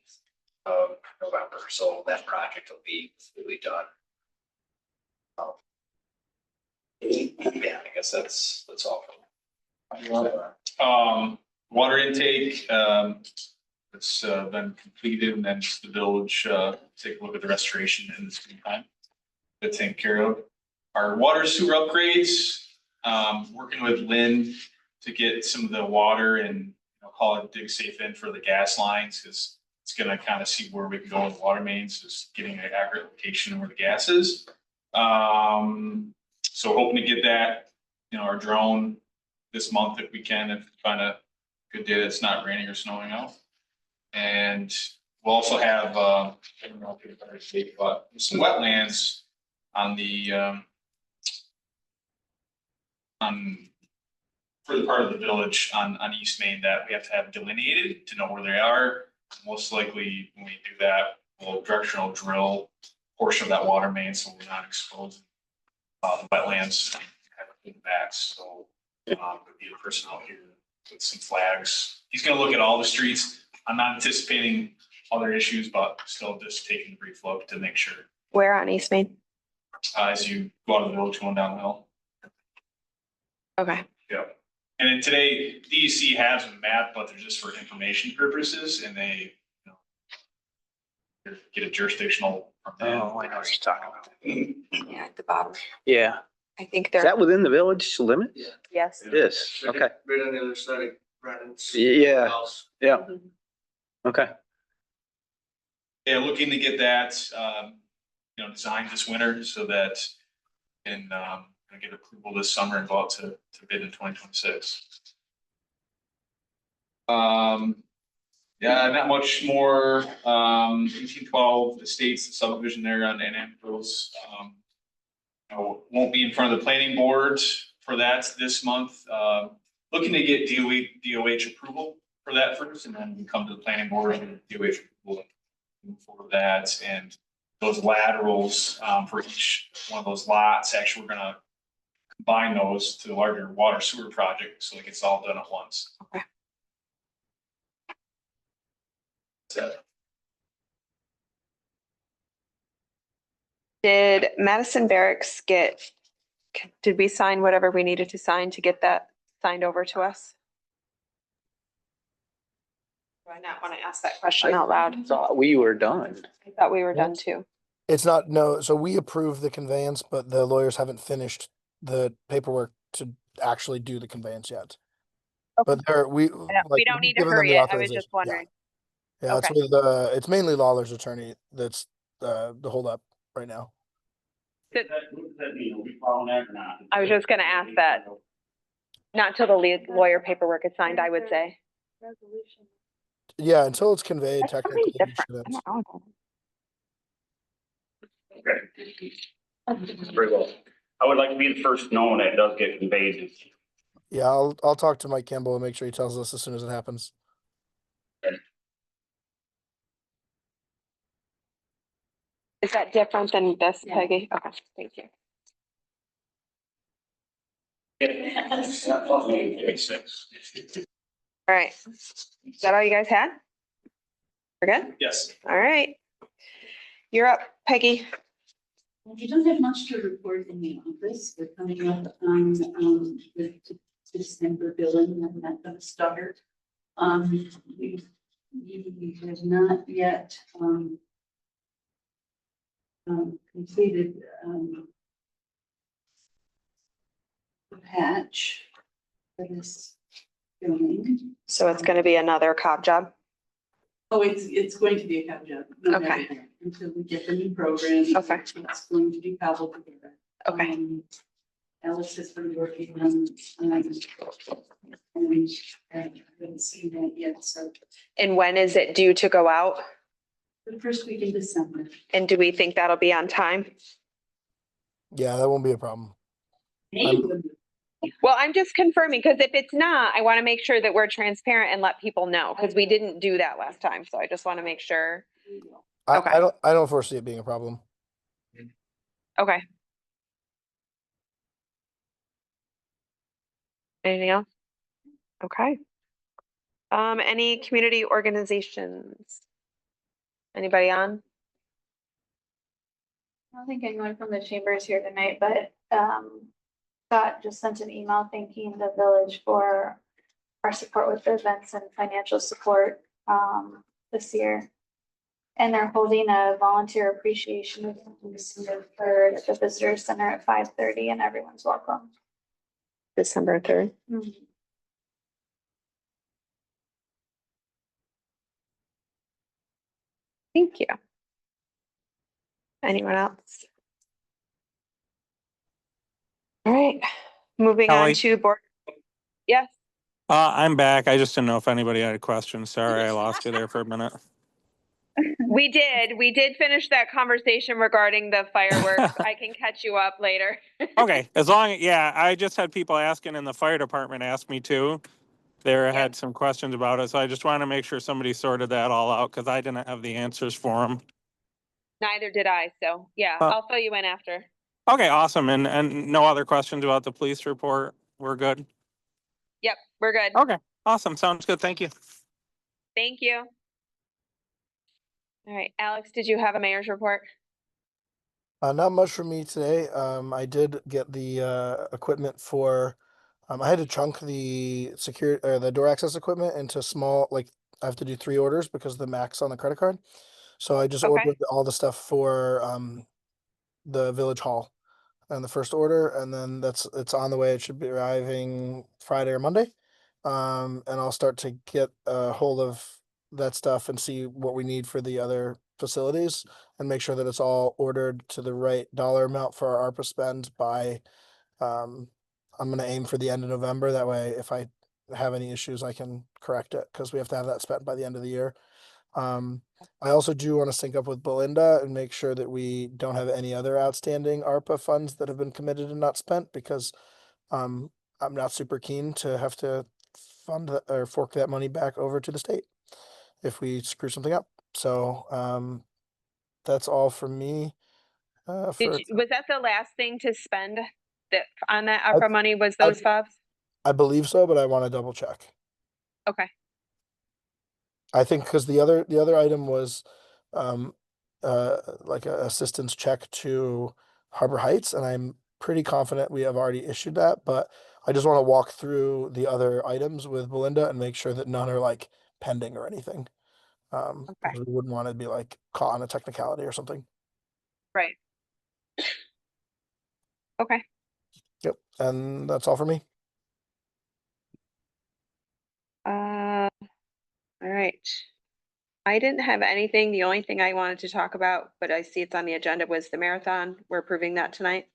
of November. So that project will be completely done. Yeah, I guess that's all. Water intake, it's been completed, and then just the village, take a look at the restoration in this meantime. To take care of our water sewer upgrades, working with Lynn to get some of the water and, call it dig safe in for the gas lines, because it's gonna kind of see where we can go with water mains, just getting an accurate location where the gas is. So hoping to get that, our drone this month if we can, if we find a good day that's not raining or snowing out. And we'll also have, I don't know if you've heard of, but some wetlands on the, for the part of the village on East Main that we have to have delineated to know where they are. Most likely, when we do that, we'll directional drill portion of that water main, so we're not exposed the wetlands and have it back. So there'll be a person out here with some flags. He's gonna look at all the streets. I'm not anticipating other issues, but still just taking a brief look to make sure. Where on East Main? As you go out of the village going downhill. Okay. Yeah. And then today, DEC has a map, but they're just for information purposes, and they, get a jurisdictional. Oh, I know what you're talking about. Yeah, at the bottom. Yeah. I think Is they're, that within the village limits? yes. It is. Okay. Right on the other side of Brennan's. Yeah. House. Yeah. Okay. Yeah, looking to get that, designed this winter so that can, get approval this summer and go out to bid in 2026. Yeah, not much more. 1812 Estates, the subdivision there on Annapolis. Won't be in front of the planning board for that this month. Looking to get DOH approval for that first, and then we come to the planning board and DOH approval for that. And those laterals for each one of those lots, actually, we're gonna combine those to the larger water sewer project, so it gets all done at once. Okay. So, Did Madison Barracks did we sign whatever we needed to sign to get that signed over to us? Do I not want to ask that question out loud? Thought we were done. I thought we were done too. It's not, no, so we approved the conveyance, but the lawyers haven't finished the paperwork to actually do the conveyance yet. But We don't need to hurry it. I was just wondering. Yeah, it's Okay. with, it's mainly Lawler's attorney that's, the holdup right now. What does that mean? Are we following that or not? I was just gonna ask that. Not till the lawyer paperwork is signed, I would say. Resolution. Yeah, until it's conveyed That's technically. pretty you different. shouldn't. I don't know. Okay. Very well. I would like to be the first to know when that does get conveyed. Yeah, I'll talk to Mike Campbell and make sure he tells us as soon as it happens. Is that different than this, Peggy? Okay, thank you. All right. Is that all you guys had? We're good? yes. All right. You're up, Peggy. We don't have much to report in the office. We're coming up on the December billing and that's gonna start. We have not yet completed the patch for this billing. So it's gonna be another cop job. Oh, it's going to be a cab job. no Okay. matter what, Until we get the new program. Okay. It's going to be cobbled together. Okay. Alice has been working on, and I haven't seen that yet, so And when is it due to go out? the first week in December. And do we think that'll be on time? Yeah, that won't be a problem. Well, I'm just confirming, because if it's not, I want to make sure that we're transparent and let people know, because we didn't do that last time. So I just want to make sure. Okay. I don't foresee it being a problem. Okay. Anything else? Okay. Any community organizations? Anybody on? I don't think anyone from the chamber is here tonight, but Scott just sent an email thanking the village for our support with the events and financial support this year. And they're holding a volunteer appreciation event on December 3rd at the visitor center at 5:30, and everyone's welcome. December 3rd. Thank you. Anyone else? All right, moving on Kelly? to board. Yes, I'm back. I just didn't know if anybody had a question. Sorry, I lost you there for a minute. we did finish that conversation regarding the fireworks. I can catch you up later. Okay, as long, yeah, I just had people asking in the fire department ask me too. They had some questions about it, so I just want to make sure somebody sorted that all out because I didn't have the answers for them. Neither did I, so yeah, Uh, I'll fill you in after. Okay, awesome. And no other questions about the police report? We're good? Yep, we're good. Okay, awesome. Sounds good. Thank you. Thank you. All right, Alex, did you have a mayor's report? Not much for me today. I did get the equipment for. I had to chunk the security or the door access equipment into small. Like I have to do 3 orders because of the max on the credit card. So I just Okay. ordered all the stuff for the village hall and the first order, and then it's on the way. It should be arriving Friday or Monday. And I'll start to get a hold of that stuff and see what we need for the other facilities and make sure that it's all ordered to the right dollar amount for our ARPA spend by I'm gonna aim for the end of November. That way, if I have any issues, I can correct it because we have to have that spent by the end of the year. I also do want to sync up with Belinda and make sure that we don't have any other outstanding ARPA funds that have been committed and not spent because I'm not super keen to have to or fork that money back over to the state if we screw something up. So that's all for me. Was that the last thing to spend that on that I- ARPA money was those fobs? I believe so, but I want to double check. Okay, I think because the other item was um like a assistance check to Harbor Heights, and I'm pretty confident we have already issued that, but I just want to walk through the other items with Belinda and make sure that none are like pending or anything. okay, Because we wouldn't want to be like caught on a technicality or something. right. Okay, Yep, and that's all for me. all right. I didn't have anything. The only thing I wanted to talk about, but I see it's on the agenda, was the marathon. We're approving that tonight.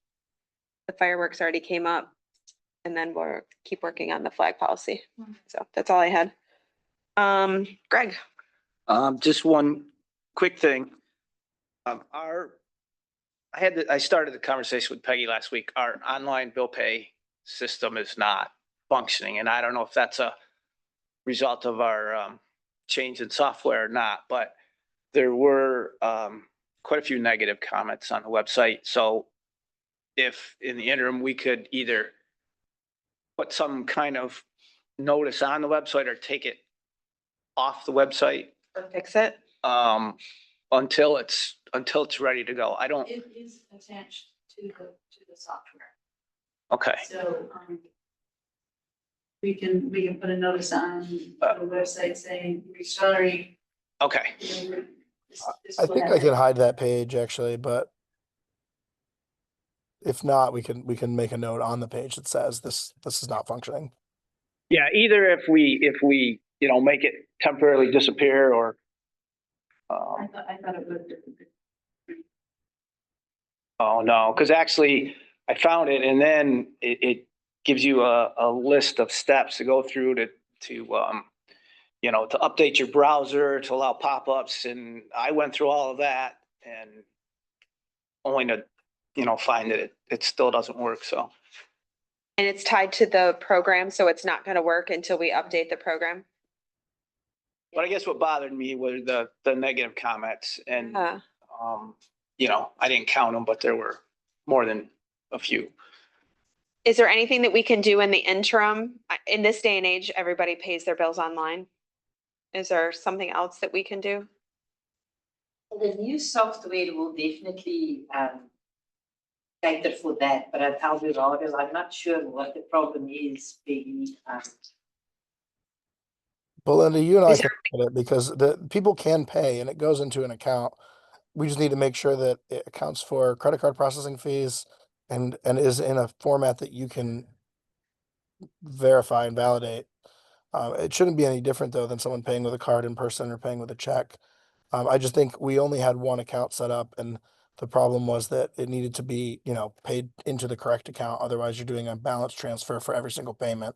The fireworks already came up. And then we'll keep working on the flag policy. So that's all I had. Greg, Just one quick thing. I started the conversation with Peggy last week. Our online bill pay system is not functioning, and I don't know if that's a result of our change in software or not, but there were quite a few negative comments on the website. So if in the interim, we could either put some kind of notice on the website or take it off the website or fix it. until it's ready to go. I don't, It is attached to the software, okay. so, we can put a notice on the website saying, we're sorry. Okay. you know, this I will think I happen. can hide that page actually, but if not, we can make a note on the page that says this is not functioning. Yeah, either if we, make it temporarily disappear or. I thought it would. Oh, no, because actually I found it and then it gives you a list of steps to go through to update your browser, to allow pop-ups. And I went through all of that and only to, find that it still doesn't work. So. And it's tied to the program, so it's not gonna work until we update the program. But I guess what bothered me were the negative comments and, Uh, I didn't count them, but there were more than a few. Is there anything that we can do in the interim? In this day and age, everybody pays their bills online. Is there something else that we can do? The new software will definitely cater for that, but at Eldorado, I'm not sure what the problem is, Peggy. Belinda, you and I Is can look at it because the people can pay and it goes into an account. We just need to make sure that it accounts for credit card processing fees and is in a format that you can verify and validate. It shouldn't be any different though than someone paying with a card in person or paying with a check. I just think we only had one account set up, and the problem was that it needed to be, paid into the correct account. Otherwise, you're doing a balance transfer for every single payment.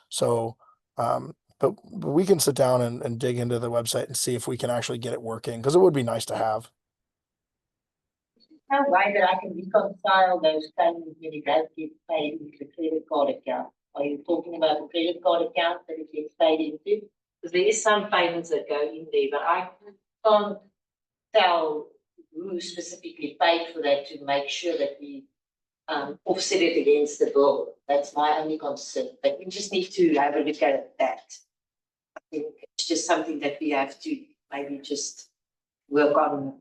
So, but we can sit down and dig into the website and see if we can actually get it working, because it would be nice to have. No way that I can reconcile those payments when it does get paid into the credit card account. Are you talking about the credit card account that it gets paid into? Because there is some payments that go in there, but I can't tell who specifically paid for that to make sure that we offset it against the bill. That's my only concern, but we just need to have a look at that. I think it's just something that we have to maybe just work on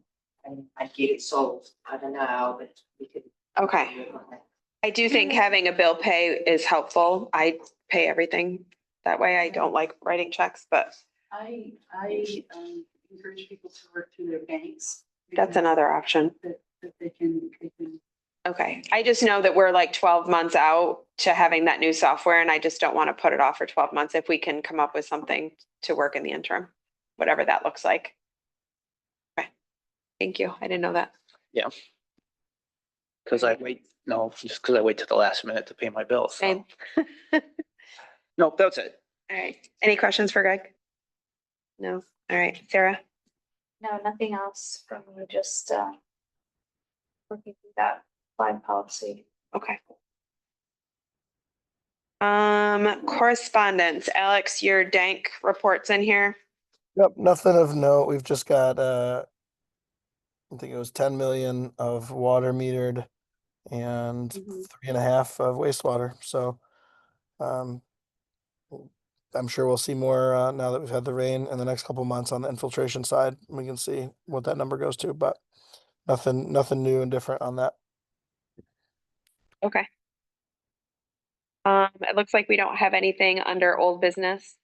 and get it solved. I don't know how, but we could. Okay. work on that. I do think having a bill pay is helpful. I pay everything that way. I don't like writing checks, but I encourage people to work through their banks. that's another option. That they can. Okay, I just know that we're like 12 months out to having that new software, and I just don't want to put it off for 12 months if we can come up with something to work in the interim, whatever that looks like. Okay, thank you. I didn't know that. Yeah. Cause I wait to the last minute to pay my bills. So. Same. Nope, that's it. All right, any questions for Greg? No, all right, Sarah? No, nothing else from me, just working through that flag policy. Okay. Correspondence, Alex, your dank reports in here. Yep, nothing of note. We've just got I think it was 10 million of water metered and 3.5 of wastewater. So I'm sure we'll see more now that we've had the rain in the next couple months on the infiltration side. We can see what that number goes to, but nothing new and different on that. Okay. It looks like we don't have anything under old business.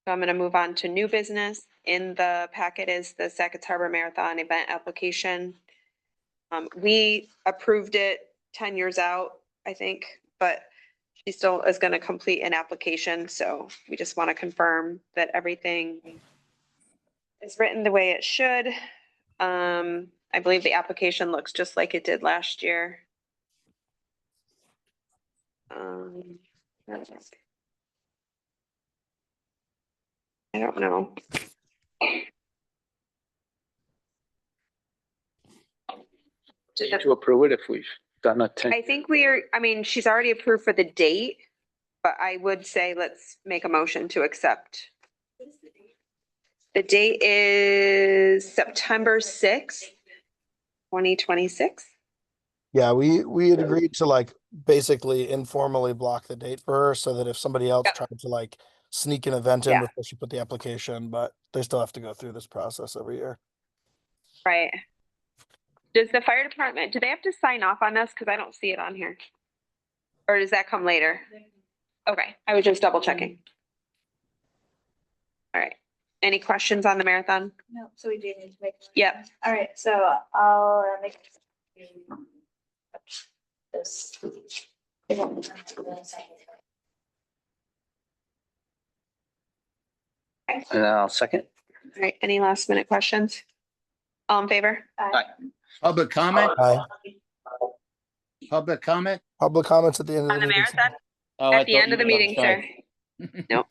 So I'm gonna move on to new business. In the packet is the Sackets Harbor Marathon event application. We approved it 10 years out, I think, but she still is gonna complete an application, so we just want to confirm that everything is written the way it should. I believe the application looks just like it did last year. I don't know. To approve it if we've done a 10. I think I mean, she's already approved for the date, but I would say let's make a motion to accept. The date is September 6th, 2026. Yeah, we had agreed to basically informally block the date for her so that if somebody else tried to sneak an event in Yeah. before she put the application, but they still have to go through this process every year. Right. Does the fire department, do they have to sign off on this? Because I don't see it on here. Or does that come later? Okay, I was just double checking. All right. Any questions on the marathon? No, so we do need to make. Yep. All right, so I'll make this. And I'll second. All right, any last minute questions? All in favor? Aye. Public comment? Aye. Public comment? Public comments at the end of the On the meeting. marathon? Oh, I At the thought end you of the meant meeting, sir. outside. Nope.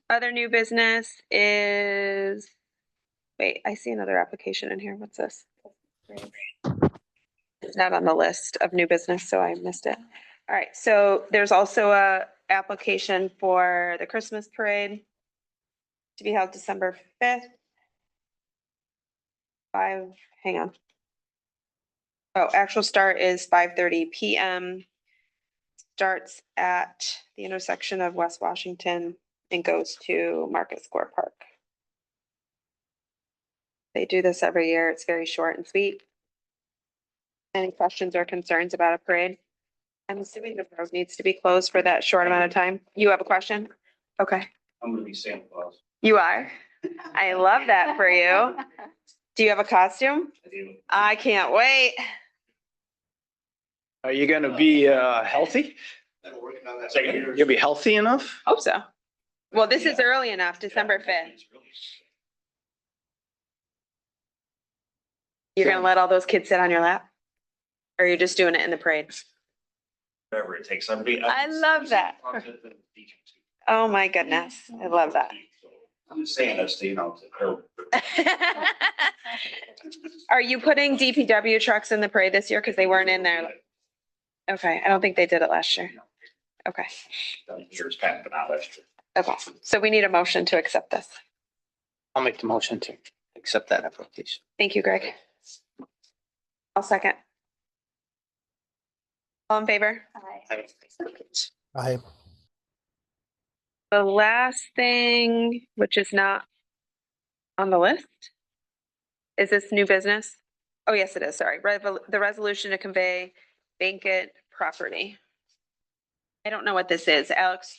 Other new business is, wait, I see another application in here. What's this? It's not on the list of new business, so I missed it. All right, so there's also a application for the Christmas parade to be held December 5th. Hang on. Oh, actual start is 5:30 PM. Starts at the intersection of West Washington and goes to Market Square Park. They do this every year. It's very short and sweet. Any questions or concerns about a parade? I'm assuming the road needs to be closed for that short amount of time. You have a question? Okay, I'm gonna be Santa Claus. you are. I love that for you. Do you have a costume? I do. I can't wait. Are you gonna be healthy? I'm working on that. Second. You'll be healthy enough? Hope so. Well, this is early enough, December 5th. You're gonna let all those kids sit on your lap? Or you're just doing it in the parade? Whatever it takes. I love that. Oh, my goodness. I love that. I'm just saying this, to, you know, Are you putting DPW trucks in the parade this year? Cause they weren't in there. Okay, I don't think they did it last year. Okay, years past, but not last year. okay. So we need a motion to accept this. I'll make the motion to accept that application. Thank you, Greg. I'll second. All in favor? I, The last thing, which is not on the list, is this new business? Oh, yes, it is. Sorry. The resolution to convey vacant property. I don't know what this is. Alex,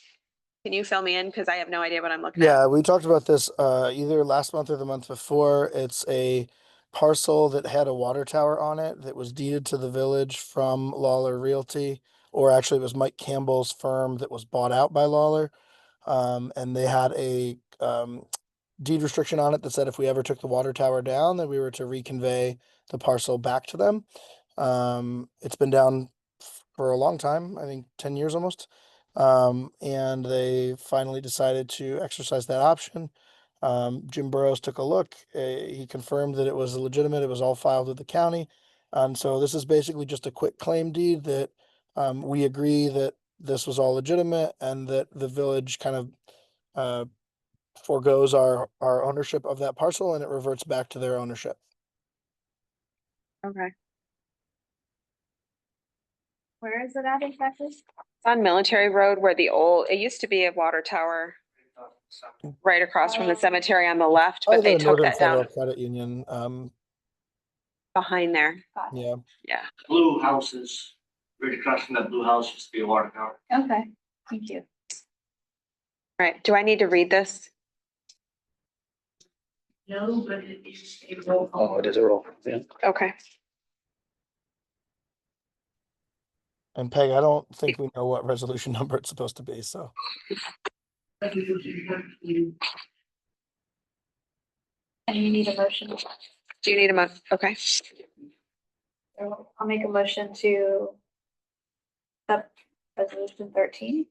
can you fill me in? Because I have no idea what I'm looking at. yeah, we talked about this either last month or the month before. It's a parcel that had a water tower on it that was deeded to the village from Lawler Realty, or actually it was Mike Campbell's firm that was bought out by Lawler. And they had a deed restriction on it that said if we ever took the water tower down, that we were to reconvey the parcel back to them. It's been down for a long time, I think 10 years almost. And they finally decided to exercise that option. Jim Burrows took a look. He confirmed that it was legitimate. It was all filed with the county. So this is basically just a quick claim deed that we agree that this was all legitimate and that the village kind of forgoes our ownership of that parcel and it reverts back to their ownership. Okay. Where is it at exactly? It's on Military Road where it used to be a water tower right across from the cemetery on the left, but they The took Northern that Federal down Credit Union. behind there. Yeah. Yeah. Blue houses, right across from that blue house used to be a water tower. Okay, thank you. All right. Do I need to read this? No, but it is a roll call. Oh, it is a roll. Yeah. Okay. And Peg, I don't think we know what resolution number it's supposed to be, so. And you need a motion. Do you need a month? Okay. So I'll make a motion to accept resolution 13.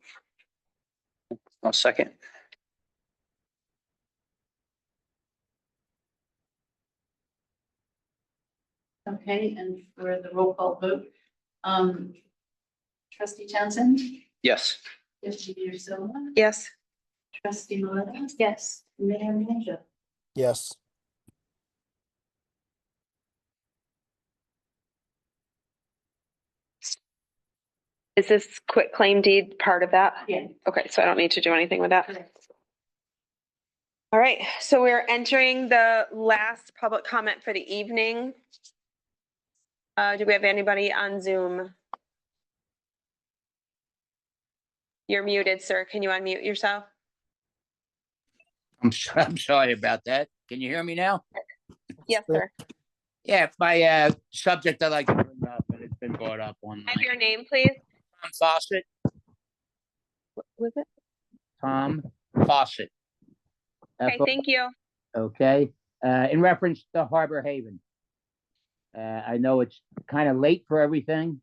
I'll second. Okay, and for the roll call vote, trustee Townsend, Yes. trustee Peter Silva, Yes. trustee Maleta, Yes. Mayor Manager. Yes. Is this quick claim deed part of that? Yeah. Okay, so I don't need to do anything with that. All right, so we're entering the last public comment for the evening. Do we have anybody on Zoom? You're muted, sir. Can you unmute yourself? I'm sorry about that. Can you hear me now? Yes, sir. Yeah, my subject I'd like to bring up, and it's been brought up online. Have your name, please. Tom Fawcett. What was it? Tom Fawcett. Okay, thank you. Okay, in reference to Harbor Haven. I know it's kind of late for everything.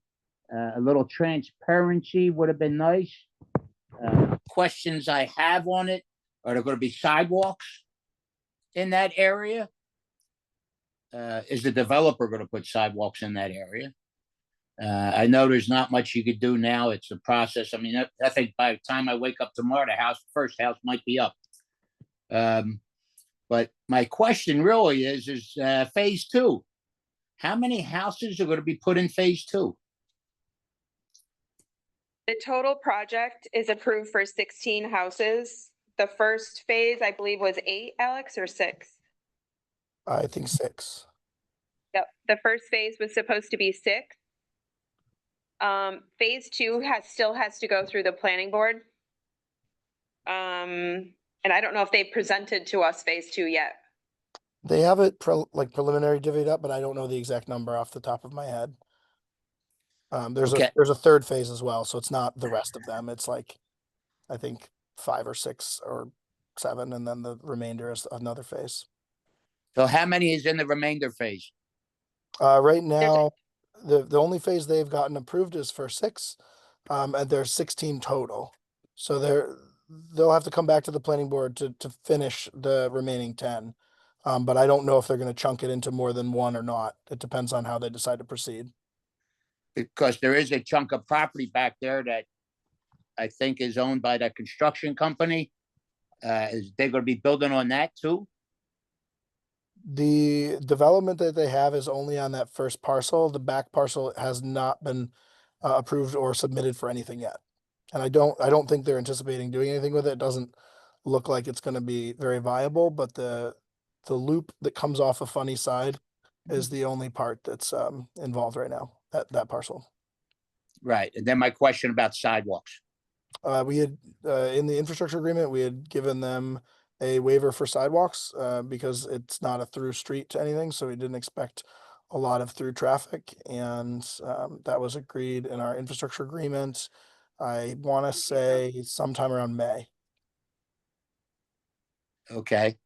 A little transparency would have been nice. Questions I have on it, are there going to be sidewalks in that area? Is the developer going to put sidewalks in that area? I know there's not much you could do now. It's a process. I mean, I think by the time I wake up tomorrow, the first house might be up. But my question really is phase 2. How many houses are going to be put in phase 2? The total project is approved for 16 houses. The first phase, I believe, was 8, Alex, or 6? I think 6. Yep, the first phase was supposed to be 6. Phase 2 still has to go through the planning board. And I don't know if they've presented to us phase 2 yet. They have it preliminary divvied up, but I don't know the exact number off the top of my head. There's Okay. a third phase as well, so it's not the rest of them. It's like, I think 5 or 6 or 7, and then the remainder is another phase. So how many is in the remainder phase? Right now, the only phase they've gotten approved is for 6, and there's 16 total. So they'll have to come back to the planning board to finish the remaining 10. But I don't know if they're going to chunk it into more than one or not. It depends on how they decide to proceed. Because there is a chunk of property back there that I think is owned by that construction company. Is they gonna be building on that too? The development that they have is only on that first parcel. The back parcel has not been approved or submitted for anything yet. And I don't think they're anticipating doing anything with it. It doesn't look like it's going to be very viable, but the loop that comes off of Funny Side is the only part that's involved right now, that parcel. Right, and then my question about sidewalks. We had in the infrastructure agreement, we had given them a waiver for sidewalks because it's not a through street to anything, so we didn't expect a lot of through traffic, and that was agreed in our infrastructure agreement. I want to say sometime around May. Okay.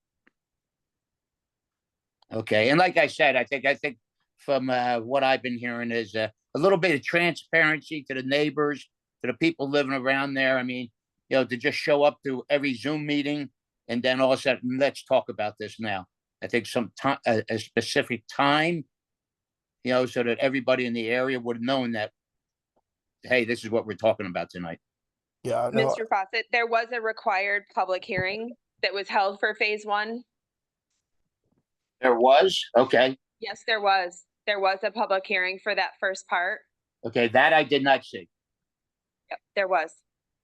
Okay, and like I said, I think from what I've been hearing is a little bit of transparency to the neighbors, to the people living around there. I mean, to just show up to every Zoom meeting and then all of a sudden, let's talk about this now. I think some time, a specific time, so that everybody in the area would have known that, hey, this is what we're talking about tonight. Yeah, no, Mr. Fawcett, there was a required public hearing that was held for phase 1. There was? Okay. Yes, there was. There was a public hearing for that first part. Okay, that I did not see. Yep, there was.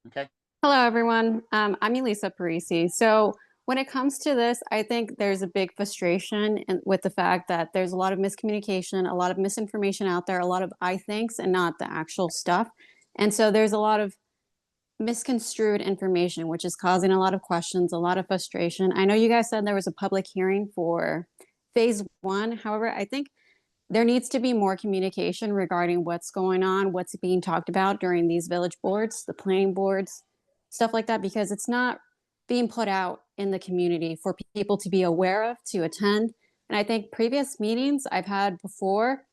Okay. Hello, everyone. I'm Elisa Parisi. So when it comes to this, I think there's a big frustration with the fact that there's a lot of miscommunication, a lot of misinformation out there, a lot of I thinks and not the actual stuff. And so there's a lot of misconstrued information, which is causing a lot of questions, a lot of frustration. I know you guys said there was a public hearing for phase 1. However, I think there needs to be more communication regarding what's going on, what's being talked about during these village boards, the planning boards, stuff like that, because it's not being put out in the community for people to be aware of, to attend. And I think previous meetings I've had before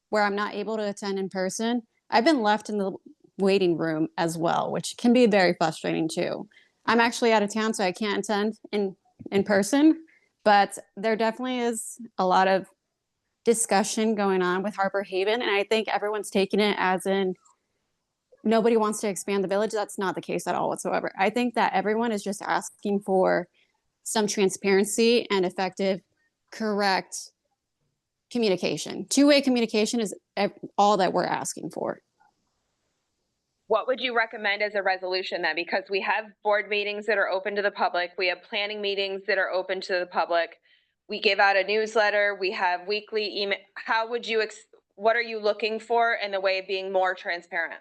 where I'm not able to attend in person, I've been left in the waiting room as well, which can be very frustrating too. I'm actually out of town, so I can't attend in person, but there definitely is a lot of discussion going on with Harbor Haven, and I think everyone's taking it as in nobody wants to expand the village. That's not the case at all whatsoever. I think that everyone is just asking for some transparency and effective, correct communication. Two-way communication is all that we're asking for. What would you recommend as a resolution then? Because we have board meetings that are open to the public. We have planning meetings that are open to the public. We give out a newsletter. We have weekly email. How would you, what are you looking for in the way of being more transparent?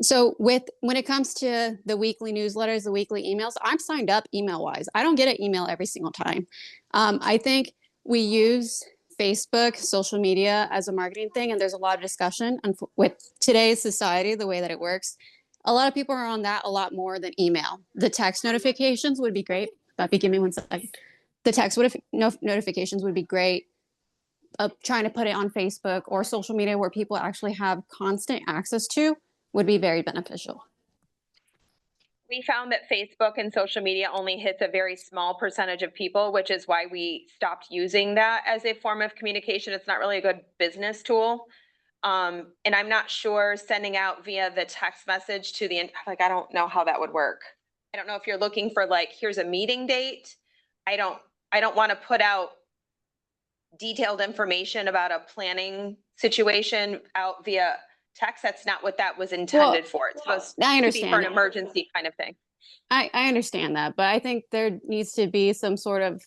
So when it comes to the weekly newsletters, the weekly emails, I'm signed up email wise. I don't get an email every single time. I think we use Facebook, social media as a marketing thing, and there's a lot of discussion. And with today's society, the way that it works, a lot of people are on that a lot more than email. The text notifications would be great. Buffy, give me 1 second. The text notifications would be great. Trying to put it on Facebook or social media where people actually have constant access to would be very beneficial. We found that Facebook and social media only hits a very small percentage of people, which is why we stopped using that as a form of communication. It's not really a good business tool. And I'm not sure sending out via the text message to the, I don't know how that would work. I don't know if you're looking for here's a meeting date. I don't want to put out detailed information about a planning situation out via text. That's not what that was intended for. It's supposed to be for an emergency kind of thing. I understand that, but I think there needs to be some sort of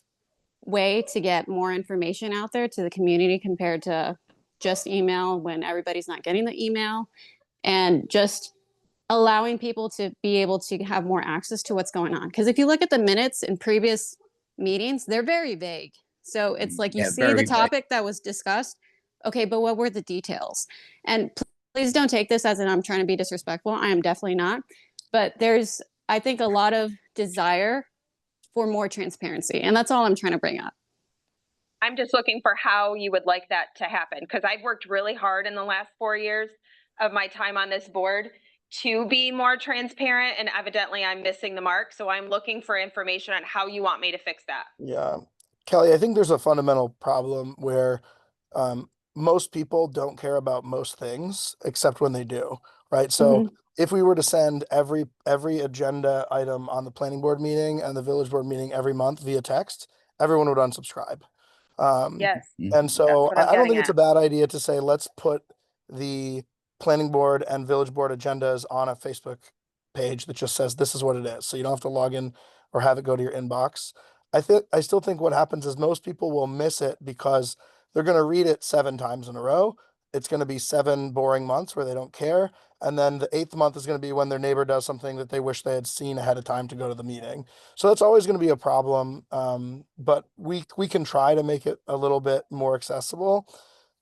way to get more information out there to the community compared to just email when everybody's not getting the email, and just allowing people to be able to have more access to what's going on. Because if you look at the minutes in previous meetings, they're very vague. So it's like you see the topic that was discussed. Okay, but what were the details? And please don't take this as in I'm trying to be disrespectful. I am definitely not. But there's, I think, a lot of desire for more transparency. And that's all I'm trying to bring up. I'm just looking for how you would like that to happen, because I've worked really hard in the last 4 years of my time on this board to be more transparent, and evidently I'm missing the mark. So I'm looking for information on how you want me to fix that. Yeah. Kelly, I think there's a fundamental problem where most people don't care about most things except when they do, right? So if we were to send every agenda item on the planning board meeting and the village board meeting every month via text, everyone would unsubscribe. Yes, And so what I'm I don't getting think it's a at. bad idea to say, let's put the planning board and village board agendas on a Facebook page that just says this is what it is. So you don't have to log in or have it go to your inbox. I still think what happens is most people will miss it because they're going to read it 7 times in a row. It's going to be 7 boring months where they don't care. And then the 8th month is going to be when their neighbor does something that they wish they had seen ahead of time to go to the meeting. So that's always going to be a problem. But we can try to make it a little bit more accessible.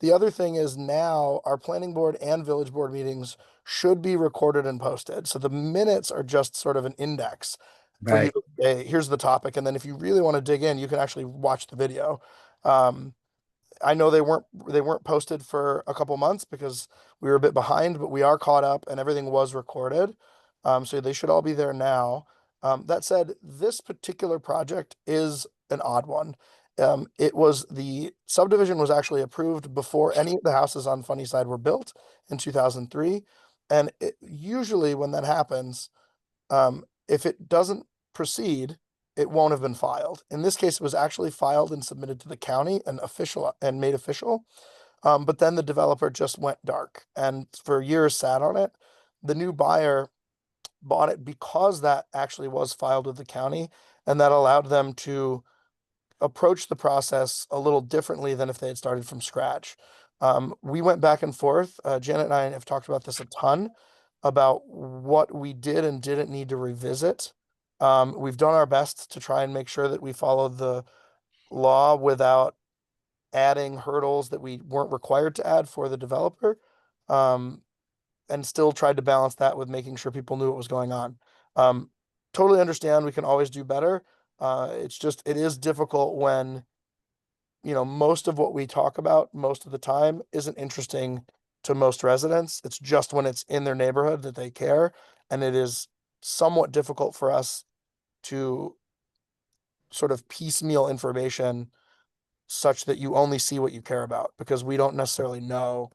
The other thing is now our planning board and village board meetings should be recorded and posted. So the minutes are just sort of an index for you Right. to say, here's the topic. And then if you really want to dig in, you can actually watch the video. I know they weren't posted for a couple months because we were a bit behind, but we are caught up and everything was recorded. So they should all be there now. That said, this particular project is an odd one. The subdivision was actually approved before any of the houses on Funny Side were built in 2003. And usually when that happens, if it doesn't proceed, it won't have been filed. In this case, it was actually filed and submitted to the county and made official. But then the developer just went dark and for years sat on it. The new buyer bought it because that actually was filed with the county, and that allowed them to approach the process a little differently than if they had started from scratch. We went back and forth. Janet and I have talked about this a ton about what we did and didn't need to revisit. We've done our best to try and make sure that we followed the law without adding hurdles that we weren't required to add for the developer. And still tried to balance that with making sure people knew what was going on. Totally understand we can always do better. It is difficult when, most of what we talk about most of the time isn't interesting to most residents. It's just when it's in their neighborhood that they care. And it is somewhat difficult for us to sort of piecemeal information such that you only see what you care about, because we don't necessarily know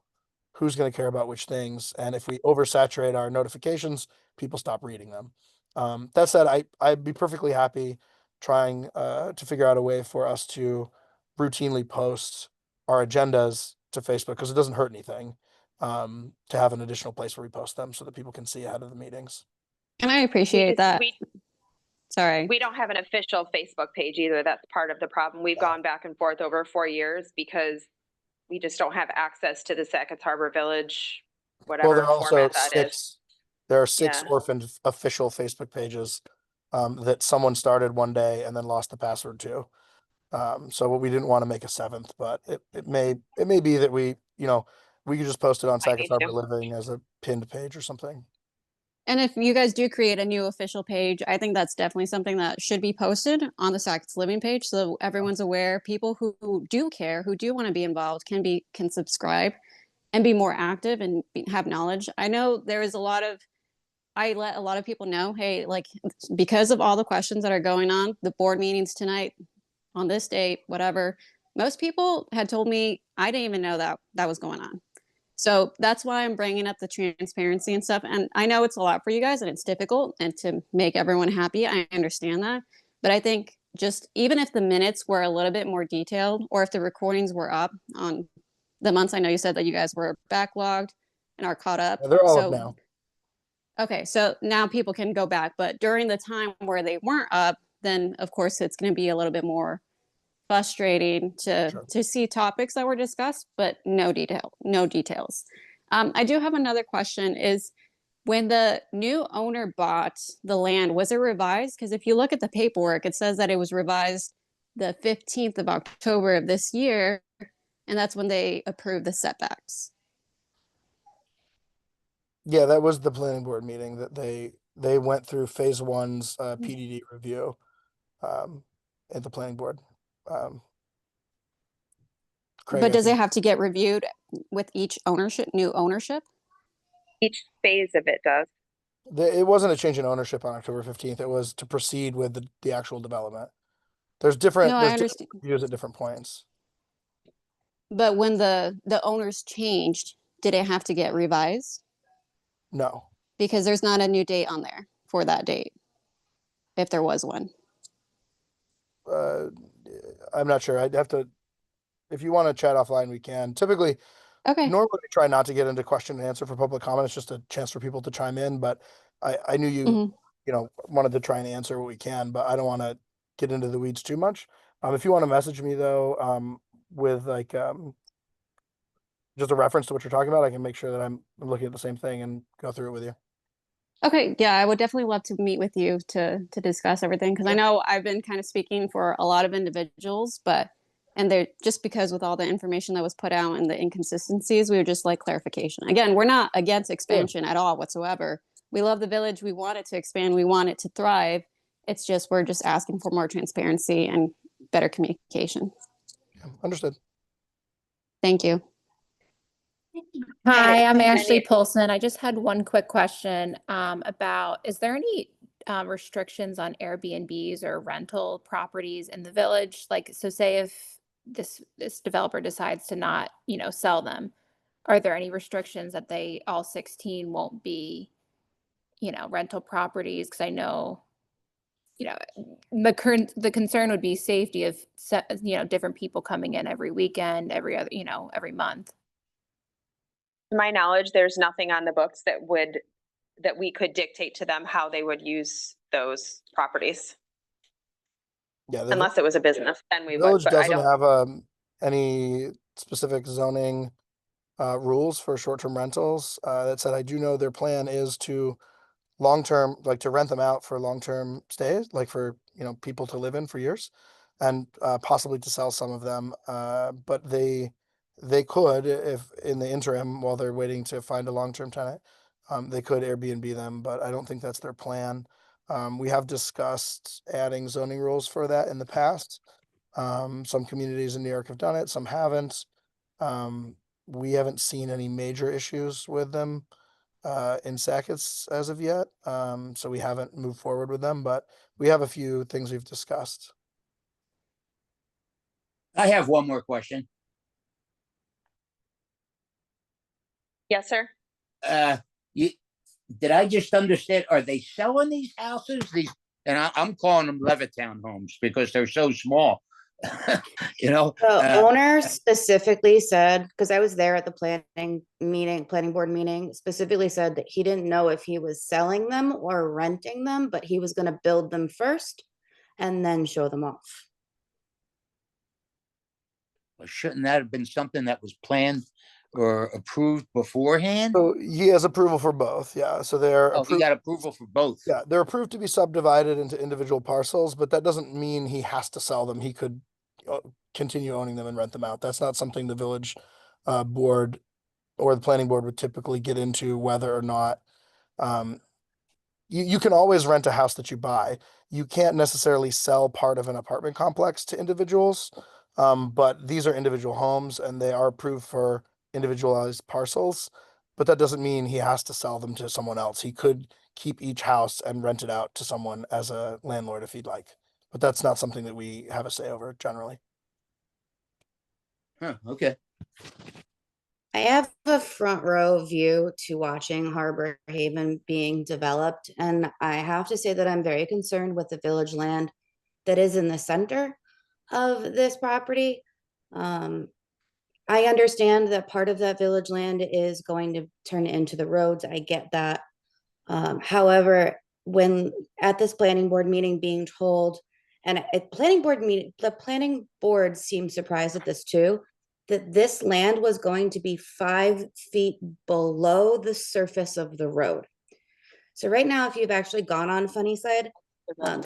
who's going to care about which things. And if we oversaturate our notifications, people stop reading them. That said, I'd be perfectly happy trying to figure out a way for us to routinely post our agendas to Facebook, because it doesn't hurt anything to have an additional place where we post them so that people can see ahead of the meetings. And I appreciate that. Sorry. We don't have an official Facebook page either. That's part of the problem. We've gone back and forth over 4 years because we just don't have access to the Sackets Harbor Village, Well, whatever format that is. There are 6 Yeah. orphaned official Facebook pages that someone started one day and then lost the password to. So we didn't want to make a 7th, but it may be that we could just post it on Sackets Harbor Living as a pinned page or something. And if you guys do create a new official page, I think that's definitely something that should be posted on the Sackets Living page so everyone's aware. People who do care, who do want to be involved, can subscribe and be more active and have knowledge. I know there is I let a lot of people know, hey, like, because of all the questions that are going on, the board meetings tonight on this date, whatever, most people had told me I didn't even know that was going on. So that's why I'm bringing up the transparency and stuff. And I know it's a lot for you guys and it's difficult and to make everyone happy. I understand that. But I think just even if the minutes were a little bit more detailed, or if the recordings were up on the months, I know you said that you guys were backlogged and are caught up. Yeah, they're all up now. Okay, so now people can go back. But during the time where they weren't up, then of course it's going to be a little bit more frustrating to see topics that were discussed, but no details. I do have another question is, when the new owner bought the land, was it revised? Because if you look at the paperwork, it says that it was revised the 15th of October of this year, and that's when they approved the setbacks. Yeah, that was the planning board meeting that they they went through phase one's PDD review at the planning board. Craig, But I does it think have to get reviewed with each ownership, new ownership? Each phase of it does. it wasn't a change in ownership on October 15th. It was to proceed with the actual development. There's No, different I understand. reviews at different points. But when the owners changed, did it have to get revised? No. Because there's not a new date on there for that date, if there was one. I'm not sure. I'd have to, if you want to chat offline, we can. Typically, Okay. normally we try not to get into question and answer for public comment. It's just a chance for people to chime in, but I knew you, Mhm. you know, wanted to try and answer what we can, but I don't want to get into the weeds too much. If you want to message me though, with like, just a reference to what you're talking about, I can make sure that I'm looking at the same thing and go through it with you. Okay, yeah, I would definitely love to meet with you to discuss everything, because I know I've been kind of speaking for a lot of individuals, and they're just because with all the information that was put out and the inconsistencies, we would just like clarification. Again, we're not against expansion at all whatsoever. We love the village, we want it to expand, we want it to thrive. It's just we're just asking for more transparency and better communication. Yeah, understood. Thank you. Hi, I'm Ashley Polson. I just had one quick question about, is there any restrictions on Airbnbs or rental properties in the village? Like, so say if this developer decides to not, sell them, are there any restrictions that they, all 16 won't be, rental properties? Because I know, the concern would be safety of, different people coming in every weekend, every other, every month. To my knowledge, there's nothing on the books that we could dictate to them how they would use those properties. Yeah. Unless it was a business, then we would, Village but I doesn't don't. have any specific zoning rules for short-term rentals. That said, I do know their plan is to long-term, like to rent them out for long-term stays, like for, people to live in for years, and possibly to sell some of them. But they could, if in the interim, while they're waiting to find a long-term tenant, they could Airbnb them, but I don't think that's their plan. We have discussed adding zoning rules for that in the past. Some communities in New York have done it, some haven't. We haven't seen any major issues with them in Sackets as of yet. So we haven't moved forward with them, but we have a few things we've discussed. I have one more question. Yes, sir. Did I just understand? Are they selling these houses? And I'm calling them Levittown homes because they're so small. The owner specifically said, because I was there at the planning board meeting, specifically said that he didn't know if he was selling them or renting them, but he was going to build them first and then show them off. Well, shouldn't that have been something that was planned or approved beforehand? So he has approval for both. Yeah. So they're he got approval for both. Yeah, they're approved to be subdivided into individual parcels, but that doesn't mean he has to sell them. He could continue owning them and rent them out. That's not something the village board or the planning board would typically get into, whether or not you can always rent a house that you buy. You can't necessarily sell part of an apartment complex to individuals, but these are individual homes and they are approved for individualized parcels, but that doesn't mean he has to sell them to someone else. He could keep each house and rent it out to someone as a landlord if he'd like, but that's not something that we have a say over generally. Huh, okay. I have a front row view to watching Harbor Haven being developed, and I have to say that I'm very concerned with the village land that is in the center of this property. I understand that part of that village land is going to turn into the roads. I get that. However, when at this planning board meeting being told, and the planning board seemed surprised at this too, that this land was going to be 5 feet below the surface of the road. So right now, if you've actually gone on Funnyside,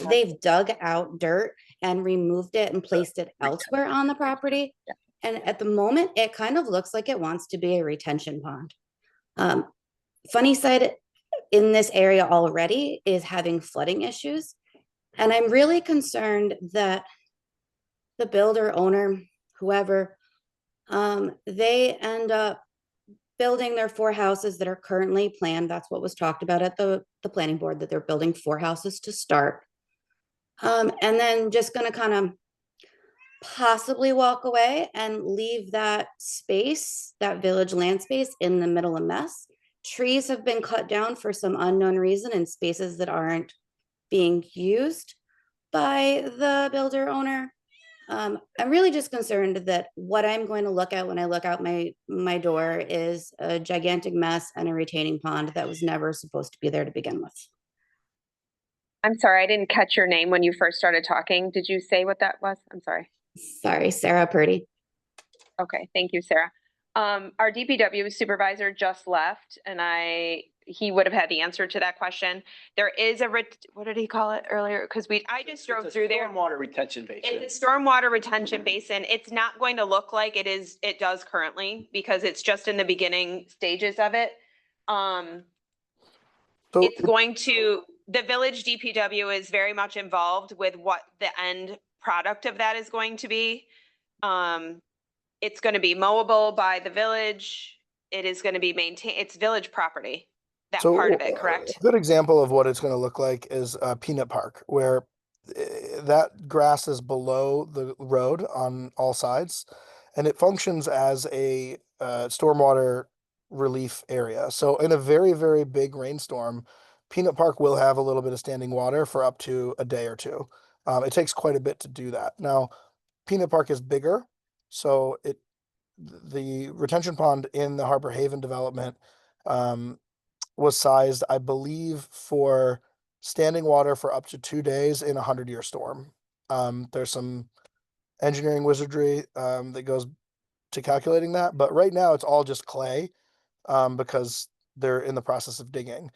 they've dug out dirt and removed it and placed it elsewhere on the property. And at the moment, it kind of looks like it wants to be a retention pond. Funnyside in this area already is having flooding issues. And I'm really concerned that the builder, owner, whoever, they end up building their 4 houses that are currently planned. That's what was talked about at the planning board, that they're building 4 houses to start. And then just gonna kind of possibly walk away and leave that space, that village land space, in the middle of mess. Trees have been cut down for some unknown reason in spaces that aren't being used by the builder owner. I'm really just concerned that what I'm going to look at when I look out my door is a gigantic mess and a retaining pond that was never supposed to be there to begin with. I'm sorry, I didn't catch your name when you first started talking. Did you say what that was? I'm sorry. Sorry, Sarah Purdy. Okay, thank you, Sarah. Our DPW supervisor just left and he would have had the answer to that question. There is what did he call it earlier? Because I just drove through there. Stormwater retention basin. It's a stormwater retention basin. It's not going to look like it does currently because it's just in the beginning stages of it. It's going to, the village DPW is very much involved with what the end product of that is going to be. It's going to be mowable by the village. It is going to be maintained. It's village property, that part of it, correct? A good example of what it's going to look like is Peanut Park, where that grass is below the road on all sides, and it functions as a stormwater relief area. So in a very, very big rainstorm, Peanut Park will have a little bit of standing water for up to a day or two. It takes quite a bit to do that. Now, Peanut Park is bigger, so the retention pond in the Harbor Haven development was sized, I believe, for standing water for up to 2 days in a 100-year storm. There's some engineering wizardry that goes to calculating that, but right now it's all just clay because they're in the process of digging.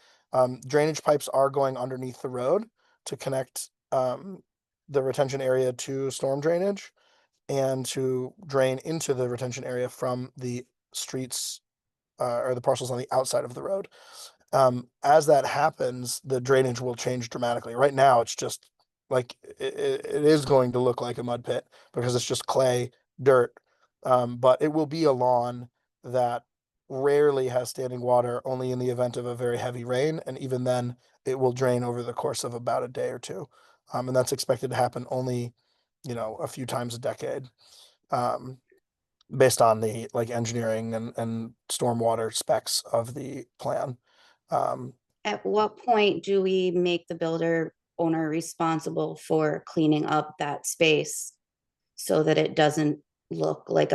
Drainage pipes are going underneath the road to connect the retention area to storm drainage and to drain into the retention area from the streets or the parcels on the outside of the road. As that happens, the drainage will change dramatically. Right now, it's just like it is going to look like a mud pit because it's just clay, dirt. But it will be a lawn that rarely has standing water, only in the event of a very heavy rain. And even then, it will drain over the course of about a day or two. And that's expected to happen only, a few times a decade. Based on the engineering and stormwater specs of the plan. At what point do we make the builder owner responsible for cleaning up that space so that it doesn't look like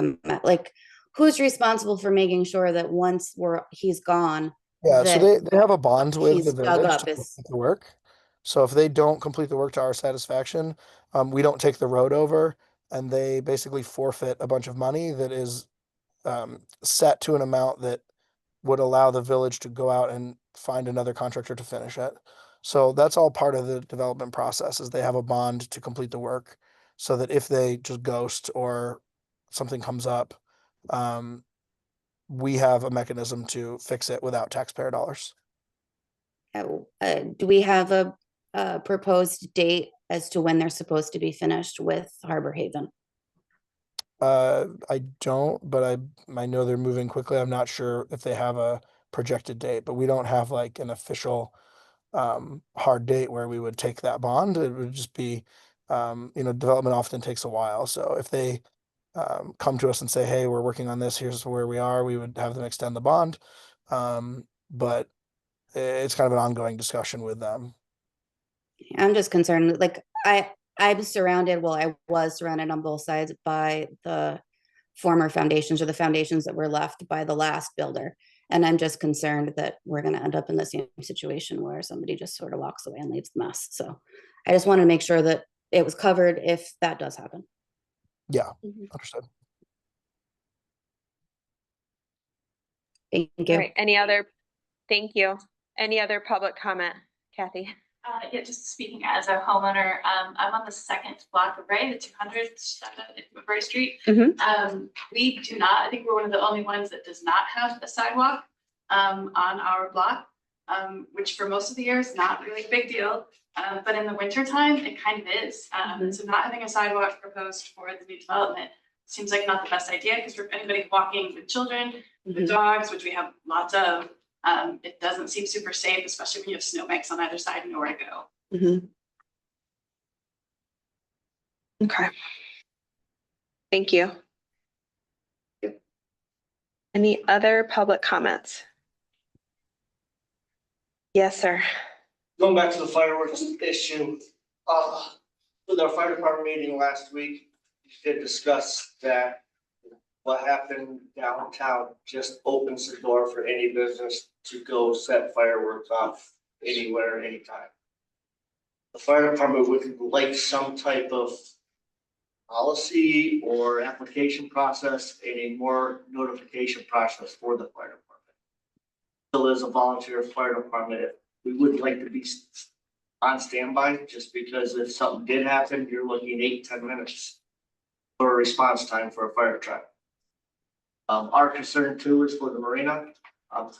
who's responsible for making sure that once he's gone? Yeah, so they have a bond with he's the dug village up to his- complete the work. So if they don't complete the work to our satisfaction, we don't take the road over, and they basically forfeit a bunch of money that is set to an amount that would allow the village to go out and find another contractor to finish it. So that's all part of the development process, is they have a bond to complete the work so that if they just ghost or something comes up, we have a mechanism to fix it without taxpayer dollars. Do we have a proposed date as to when they're supposed to be finished with Harbor Haven? I don't, but I know they're moving quickly. I'm not sure if they have a projected date, but we don't have an official hard date where we would take that bond. It would just be, development often takes a while. So if they come to us and say, hey, we're working on this, here's where we are, we would have them extend the bond. But it's kind of an ongoing discussion with them. I'm just concerned, I'm surrounded, I was surrounded on both sides by the former foundations or the foundations that were left by the last builder. And I'm just concerned that we're going to end up in the same situation where somebody just sort of walks away and leaves the mess. So I just want to make sure that it was covered if that does happen. Yeah, understood. Thank you. All right, thank you. Any other public comment, Kathy? Yeah, just speaking as a homeowner, I'm on the second block of Ray, the 200 Ray Street. We do not, I think we're one of the only ones that does not have a sidewalk on our block. which for most of the year is not really a big deal. But in the winter time, it kind of is. So not having a sidewalk proposed for the new development seems like not the best idea, because for anybody walking with children, with dogs, which we have lots of, it doesn't seem super safe, especially when you have snowbanks on either side and nowhere to go. Okay. Thank you. Any other public comments? Yes, sir. Going back to the fireworks issue, with our fire department meeting last week, we did discuss that what happened downtown just opens the door for any business to go set fireworks off anywhere, anytime. The fire department would like some type of policy or application process and a more notification process for the fire department. Still, as a volunteer fire department, we would like to be on standby, just because if something did happen, you're looking 8-10 minutes for a response time for a fire truck. Our concern too is for the marina.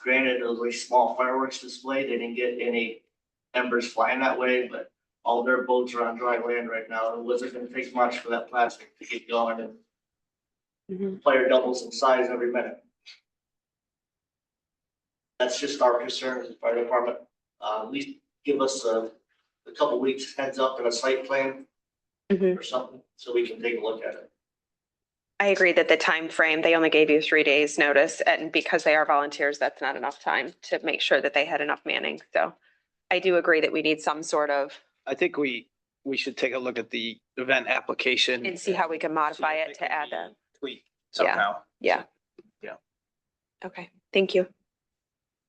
Granted, it was a small fireworks display. They didn't get any embers flying that way, but all their boats are on dry land right now. It wasn't gonna take much for that plastic to get going, and fire doubles in size every minute. That's just our concern as a fire department. At least give us a couple weeks heads up and a site plan or something, so we can take a look at it. I agree that the time frame, they only gave you 3 days notice, and because they are volunteers, that's not enough time to make sure that they had enough manning. So I do agree that we need some sort of, I think we should take a look at the event application. and see how we can modify it to add that. Tweak somehow. Yeah. Yeah. Okay, thank you.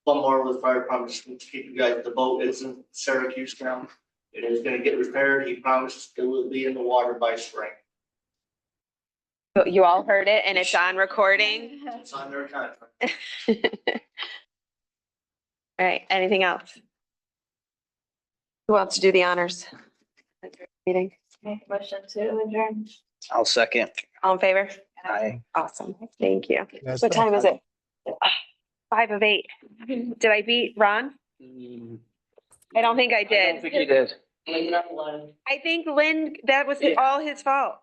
One more with fire department, just to keep you guys, the boat is in Syracuse now. It is gonna get repaired. He promised it will be in the water by spring. You all heard it, and it's on recording. It's on their contract. All right, anything else? Who wants to do the honors? Meeting, Make a motion to adjourn. I'll second. all in favor? Aye. Awesome, thank you. Yes, What time is it? 5 of 8. Did I beat Ron? I don't think I did. You did. I think Lynn, that was all his fault.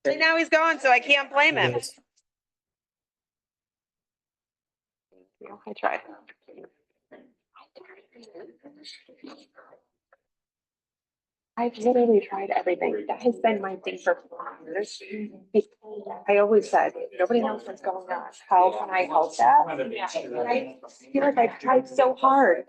And now he's gone, so I can't blame him. I tried. I've literally tried everything. That has been my thing for years. I always said, nobody knows what's going on. How can I help that? And I feel like I've tried so hard.